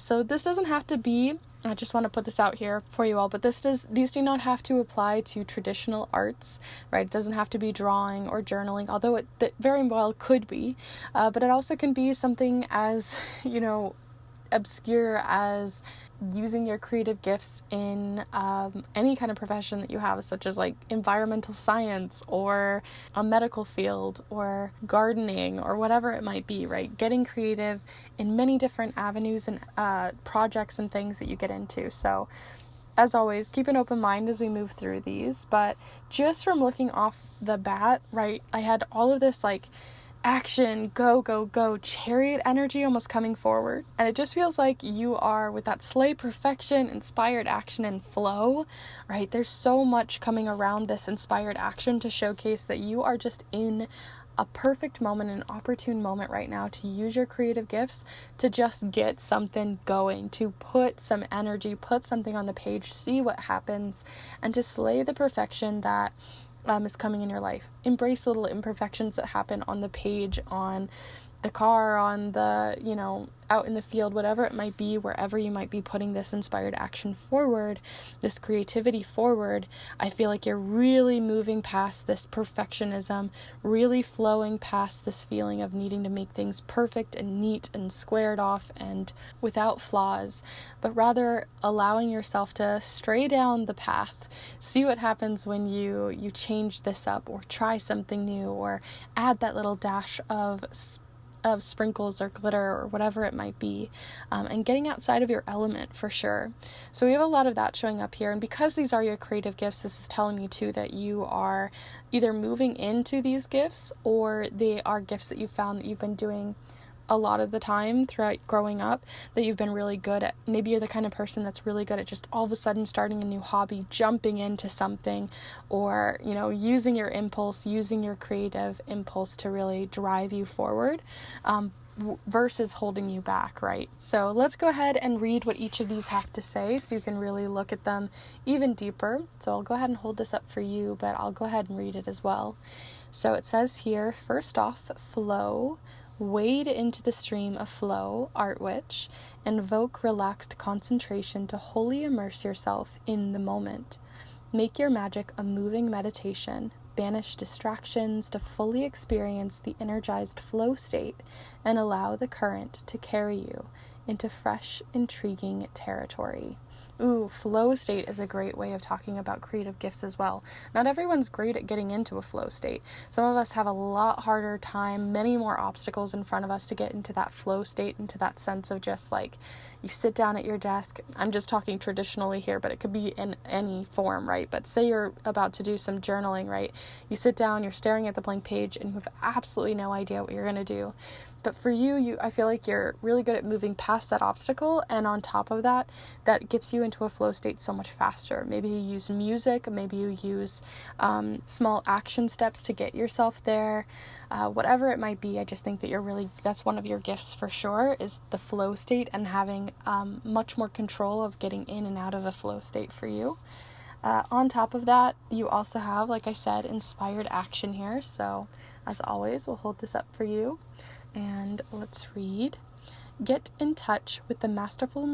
So this doesn't have to be, I just want to put this out here for you all, but these do not have to apply to traditional arts, right? It doesn't have to be drawing or journaling, although it very well could be, but it also can be something as, obscure as using your creative gifts in any kind of profession that you have, such as like environmental science or a medical field or gardening or whatever it might be, right? Getting creative in many different avenues and projects and things that you get into. So as always, keep an open mind as we move through these, but just from looking off the bat, right, I had all of this like action, go, go, go, chariot energy almost coming forward. And it just feels like you are with that slay perfection, inspired action and flow, right? There's so much coming around this inspired action to showcase that you are just in a perfect moment, an opportune moment right now to use your creative gifts to just get something going, to put some energy, put something on the page, see what happens, and to slay the perfection that is coming in your life. Embrace little imperfections that happen on the page, on the car, on the, out in the field, whatever it might be, wherever you might be putting this inspired action forward, this creativity forward. I feel like you're really moving past this perfectionism, really flowing past this feeling of needing to make things perfect and neat and squared off and without flaws, but rather allowing yourself to stray down the path, see what happens when you change this up or try something new or add that little dash of sprinkles or glitter or whatever it might be, and getting outside of your element for sure. So we have a lot of that showing up here, and because these are your creative gifts, this is telling me too that you are either moving into these gifts or they are gifts that you found that you've been doing a lot of the time throughout growing up, that you've been really good at. Maybe you're the kind of person that's really good at just all of a sudden starting a new hobby, jumping into something, or using your impulse, using your creative impulse to really drive you forward, versus holding you back, right? So let's go ahead and read what each of these have to say so you can really look at them even deeper. So I'll go ahead and hold this up for you, but I'll go ahead and read it as well. So it says here, first off, flow. Wade into the stream of flow, Art Witch. Invoke relaxed concentration to wholly immerse yourself in the moment. Make your magic a moving meditation. Banish distractions to fully experience the energized flow state and allow the current to carry you into fresh, intriguing territory. Ooh, flow state is a great way of talking about creative gifts as well. Not everyone's great at getting into a flow state. Some of us have a lot harder time, many more obstacles in front of us to get into that flow state, into that sense of just like, you sit down at your desk. I'm just talking traditionally here, but it could be in any form, right? But say you're about to do some journaling, right? You sit down, you're staring at the blank page, and you have absolutely no idea what you're going to do. But for you, I feel like you're really good at moving past that obstacle, and on top of that, that gets you into a flow state so much faster. Maybe you use music, maybe you use small action steps to get yourself there. Whatever it might be, I just think that that's one of your gifts for sure, is the flow state and having much more control of getting in and out of a flow state for you. On top of that, you also have, like I said, inspired action here. So as always, we'll hold this up for you. And let's read. Get in touch with the masterful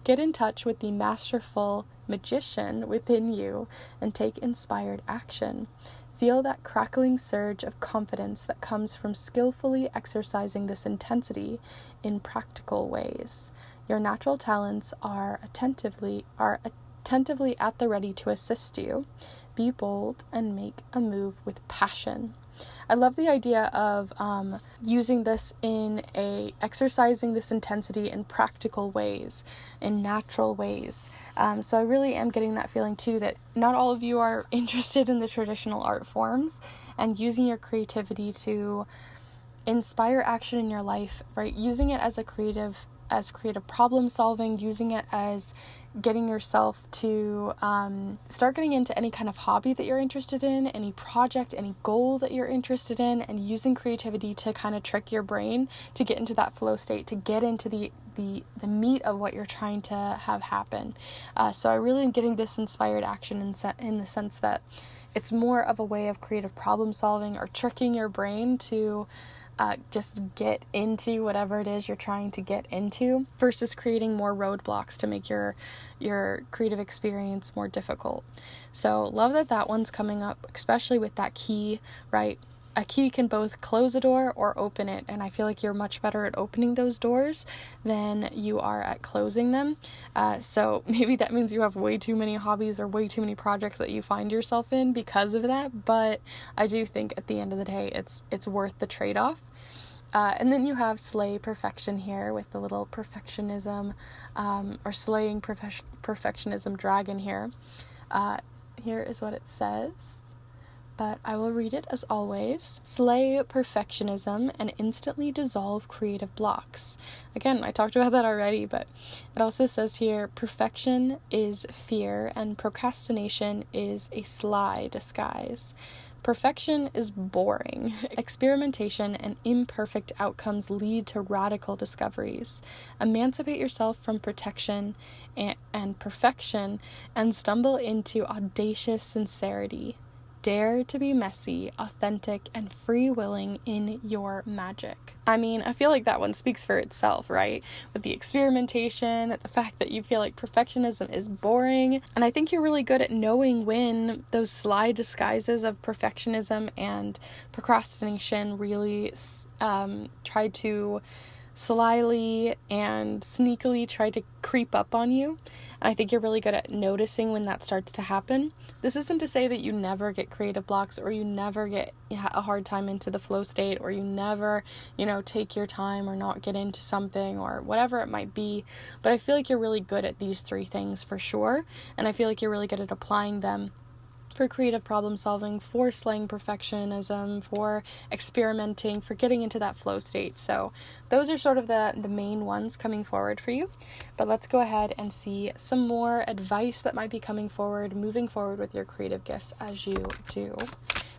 Get in touch with the masterful magician within you and take inspired action. Feel that crackling surge of confidence that comes from skillfully exercising this intensity in practical ways. Your natural talents are attentively at the ready to assist you. Be bold and make a move with passion. I love the idea of using this exercising this intensity in practical ways, in natural ways. So I really am getting that feeling too, that not all of you are interested in the traditional art forms, and using your creativity to inspire action in your life, right? Using it as creative problem solving, using it as getting yourself to start getting into any kind of hobby that you're interested in, any project, any goal that you're interested in, and using creativity to kind of trick your brain to get into that flow state, to get into the the meat of what you're trying to have happen. So I really am getting this inspired action in the sense that it's more of a way of creative problem solving or tricking your brain to just get into whatever it is you're trying to get into, versus creating more roadblocks to make your creative experience more difficult. So love that one's coming up, especially with that key, right? A key can both close a door or open it, and I feel like you're much better at opening those doors than you are at closing them. So maybe that means you have way too many hobbies or way too many projects that you find yourself in because of that, but I do think at the end of the day it's worth the trade-off. And then you have slay perfection here with the little perfectionism, or slaying perfectionism dragon here. Here is what it says, but I will read it as always. Slay perfectionism and instantly dissolve creative blocks. Again, I talked about that already, but it also says here, perfection is fear and procrastination is a sly disguise. Perfection is boring. Experimentation and imperfect outcomes lead to radical discoveries. Emancipate yourself from protection and perfection and stumble into audacious sincerity. Dare to be messy, authentic, and free-willing in your magic. I mean, I feel like that one speaks for itself, right? With the experimentation, the fact that you feel like perfectionism is boring. And I think you're really good at knowing when those sly disguises of perfectionism and procrastination really try to slyly and sneakily try to creep up on you. And I think you're really good at noticing when that starts to happen. This isn't to say that you never get creative blocks or you never get a hard time into the flow state, or you never, take your time or not get into something or whatever it might be. But I feel like you're really good at these three things for sure. And I feel like you're really good at applying them for creative problem solving, for slaying perfectionism, for experimenting, for getting into that flow state. So those are sort of the main ones coming forward for you. But let's go ahead and see some more advice that might be coming forward, moving forward with your creative gifts as you do.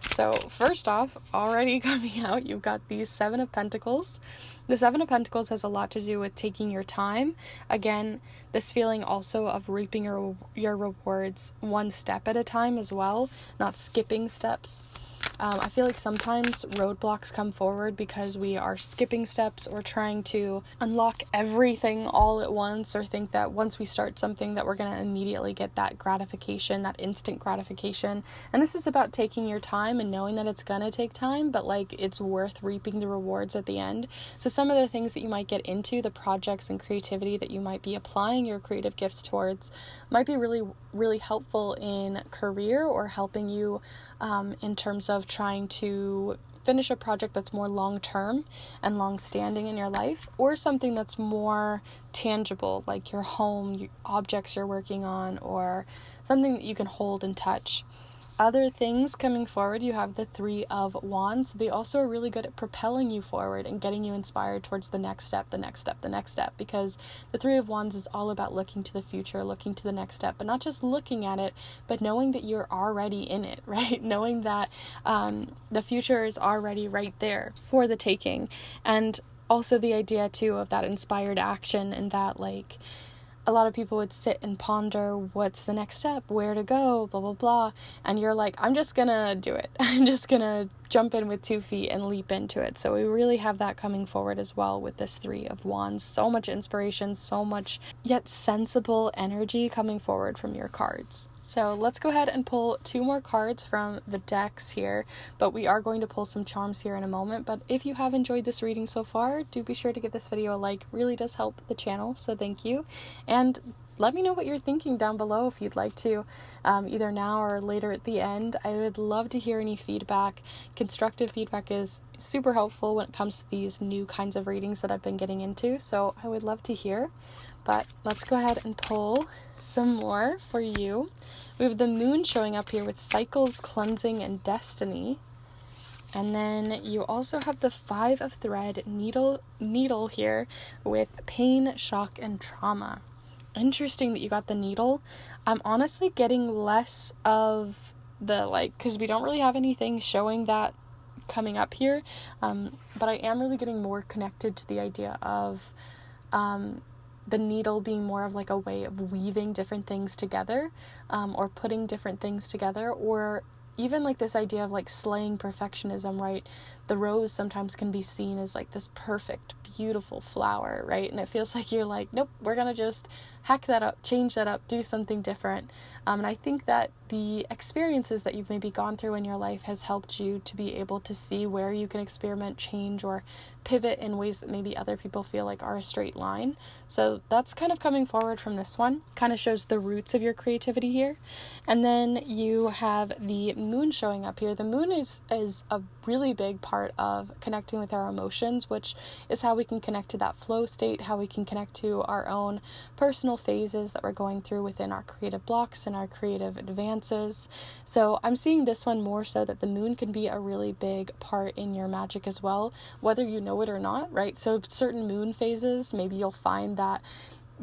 So first off, already coming out, you've got the Seven of Pentacles. The Seven of Pentacles has a lot to do with taking your time. Again, this feeling also of reaping your rewards one step at a time as well, not skipping steps. I feel like sometimes roadblocks come forward because we are skipping steps or trying to unlock everything all at once, or think that once we start something that we're going to immediately get that gratification, that instant gratification. And this is about taking your time and knowing that it's going to take time, but it's worth reaping the rewards at the end. So some of the things that you might get into, the projects and creativity that you might be applying your creative gifts towards, might be really, really helpful in career, or helping you in terms of trying to finish a project that's more long-term and long-standing in your life, or something that's more tangible, like your home, objects you're working on, or something that you can hold and touch. Other things coming forward, you have the Three of Wands. They also are really good at propelling you forward and getting you inspired towards the next step, because the Three of Wands is all about looking to the future, looking to the next step, but not just looking at it, but knowing that you're already in it, right? Knowing that the future is already right there for the taking. And also the idea too of that inspired action, and that a lot of people would sit and ponder, what's the next step, where to go, blah, blah, blah. And you're like, I'm just gonna do it. I'm just gonna jump in with 2 feet and leap into it. So we really have that coming forward as well with this Three of Wands. So much inspiration, so much yet sensible energy coming forward from your cards. So let's go ahead and pull 2 more cards from the decks here, but we are going to pull some charms here in a moment. But if you have enjoyed this reading so far, do be sure to give this video a like. Really does help the channel, so thank you. And let me know what you're thinking down below if you'd like to, either now or later at the end. I would love to hear any feedback. Constructive feedback is super helpful when it comes to these new kinds of readings that I've been getting into, so I would love to hear. But let's go ahead and pull some more for you. We have the Moon showing up here with cycles, cleansing, and destiny. And then you also have the Five of Thread needle here with pain, shock, and trauma. Interesting that you got the needle. I'm honestly getting less of the because we don't really have anything showing that coming up here, but I am really getting more connected to the idea of the needle being more of like a way of weaving different things together, or putting different things together, or even like this idea of like slaying perfectionism, right? The rose sometimes can be seen as like this perfect, beautiful flower, right? And it feels like you're like, nope, we're gonna just hack that up, change that up, do something different. And I think that the experiences that you've maybe gone through in your life has helped you to be able to see where you can experiment, change, or pivot in ways that maybe other people feel like are a straight line. So that's kind of coming forward from this one. Kind of shows the roots of your creativity here. And then you have the moon showing up here. The moon is a really big part of connecting with our emotions, which is how we can connect to that flow state, how we can connect to our own personal phases that we're going through within our creative blocks and our creative advances. So I'm seeing this one more so that the moon can be a really big part in your magic as well, whether you know it or not, right? So certain moon phases, maybe you'll find that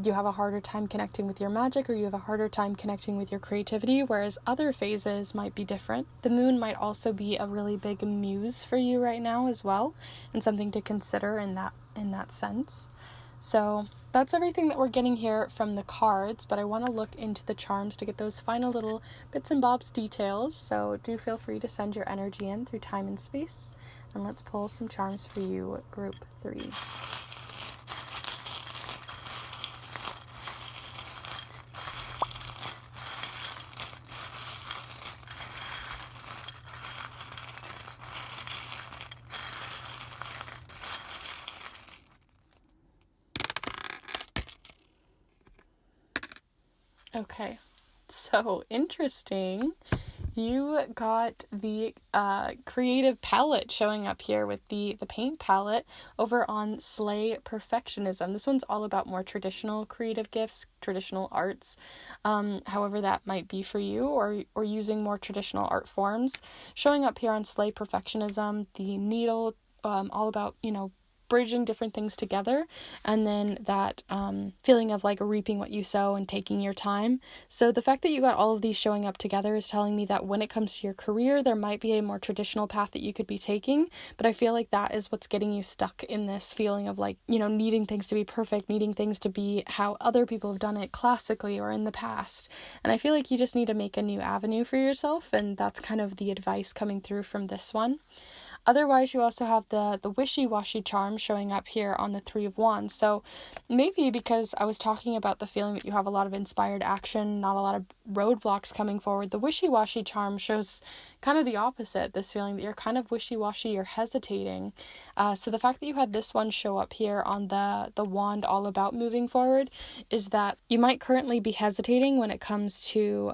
you have a harder time connecting with your magic, or you have a harder time connecting with your creativity, whereas other phases might be different. The moon might also be a really big muse for you right now as well, and something to consider in that sense. So that's everything that we're getting here from the cards, but I want to look into the charms to get those final little bits and bobs details. So do feel free to send your energy in through time and space, and let's pull some charms for you, group 3. Okay, so interesting. You got the creative palette showing up here with the paint palette over on Slay Perfectionism. This one's all about more traditional creative gifts, traditional arts, however that might be for you, or using more traditional art forms. Showing up here on Slay Perfectionism, the needle, all about, bridging different things together, and then that feeling of like reaping what you sow and taking your time. So the fact that you got all of these showing up together is telling me that when it comes to your career, there might be a more traditional path that you could be taking, but I feel like that is what's getting you stuck in this feeling of like, needing things to be perfect, needing things to be how other people have done it classically or in the past. And I feel like you just need to make a new avenue for yourself, and that's kind of the advice coming through from this one. Otherwise, you also have the wishy-washy charm showing up here on the 3 of Wands. So maybe because I was talking about the feeling that you have a lot of inspired action, not a lot of roadblocks coming forward, the wishy-washy charm shows kind of the opposite, this feeling that you're kind of wishy-washy, you're hesitating. So the fact that you had this one show up here on the wand all about moving forward is that you might currently be hesitating when it comes to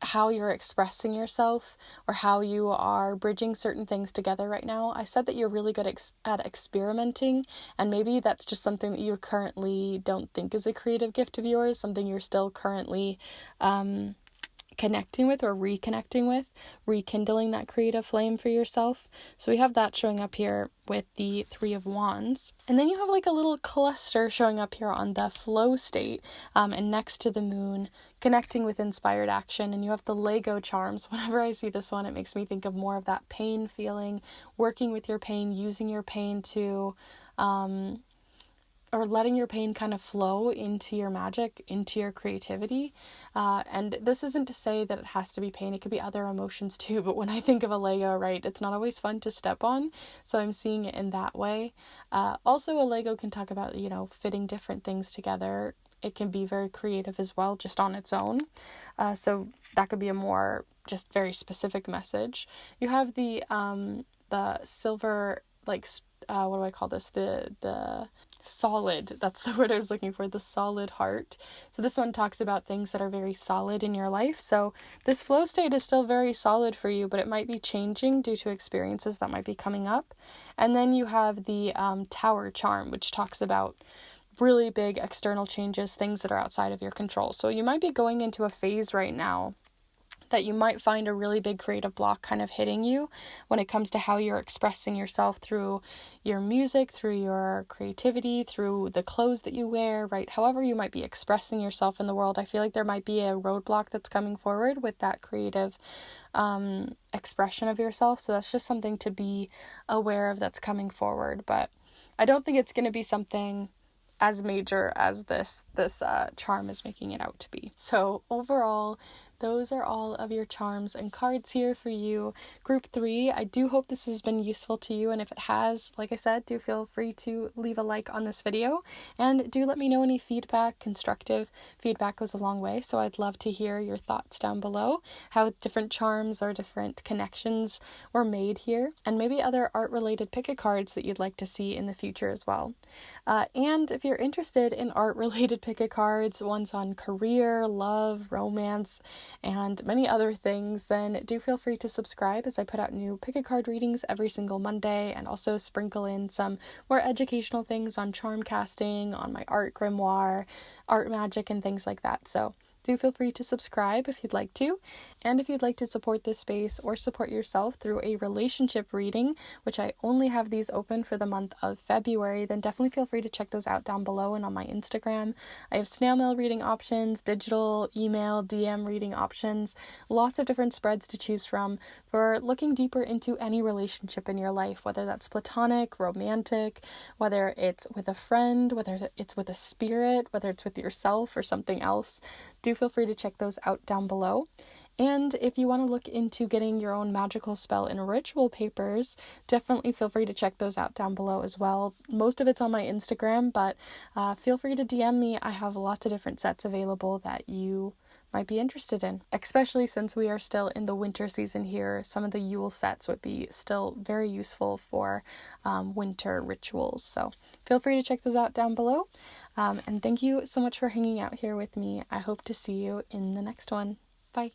how you're expressing yourself or how you are bridging certain things together right now. I said that you're really good at experimenting, and maybe that's just something that you currently don't think is a creative gift of yours, something you're still currently connecting with or reconnecting with, rekindling that creative flame for yourself. So we have that showing up here with the 3 of Wands. And then you have like a little cluster showing up here on the flow state, and next to the moon, connecting with inspired action. And you have the Lego charms. Whenever I see this one, it makes me think of more of that pain feeling, working with your pain, using your pain to or letting your pain kind of flow into your magic, into your creativity. And this isn't to say that it has to be pain. It could be other emotions too. But when I think of a Lego, right, it's not always fun to step on. So I'm seeing it in that way. Also, a Lego can talk about, fitting different things together. It can be very creative as well, just on its own. So that could be a more just very specific message. You have the silver, what do I call this? The solid, that's the word I was looking for, the solid heart. So this one talks about things that are very solid in your life. So this flow state is still very solid for you, but it might be changing due to experiences that might be coming up. And then you have the tower charm, which talks about really big external changes, things that are outside of your control. So you might be going into a phase right now that you might find a really big creative block kind of hitting you when it comes to how you're expressing yourself through your music, through your creativity, through the clothes that you wear, right? However you might be expressing yourself in the world, I feel like there might be a roadblock that's coming forward with that creative expression of yourself. So that's just something to be aware of that's coming forward. But I don't think it's going to be something as major as this charm is making it out to be. So overall, those are all of your charms and cards here for you. Group 3, I do hope this has been useful to you, and if it has, like I said, do feel free to leave a like on this video, and do let me know any feedback. Constructive feedback goes a long way, so I'd love to hear your thoughts down below, how different charms or different connections were made here, and maybe other art-related pick-a-cards that you'd like to see in the future as well. And if you're interested in art-related pick-a-cards, ones on career, love, romance, and many other things, then do feel free to subscribe, as I put out new pick-a-card readings every single Monday, and also sprinkle in some more educational things on charm casting, on my art grimoire, art magic, and things like that. So do feel free to subscribe if you'd like to. And if you'd like to support this space or support yourself through a relationship reading, which I only have these open for the month of February, then definitely feel free to check those out down below and on my Instagram. I have snail mail reading options, digital, email, DM reading options, lots of different spreads to choose from for looking deeper into any relationship in your life, whether that's platonic, romantic, whether it's with a friend, whether it's with a spirit, whether it's with yourself or something else. Do feel free to check those out down below. And if you want to look into getting your own magical spell and ritual papers, definitely feel free to check those out down below as well. Most of it's on my Instagram, but feel free to DM me. I have lots of different sets available that you might be interested in, especially since we are still in the winter season here. Some of the Yule sets would be still very useful for winter rituals. So feel free to check those out down below. And thank you so much for hanging out here with me. I hope to see you in the next one. Bye.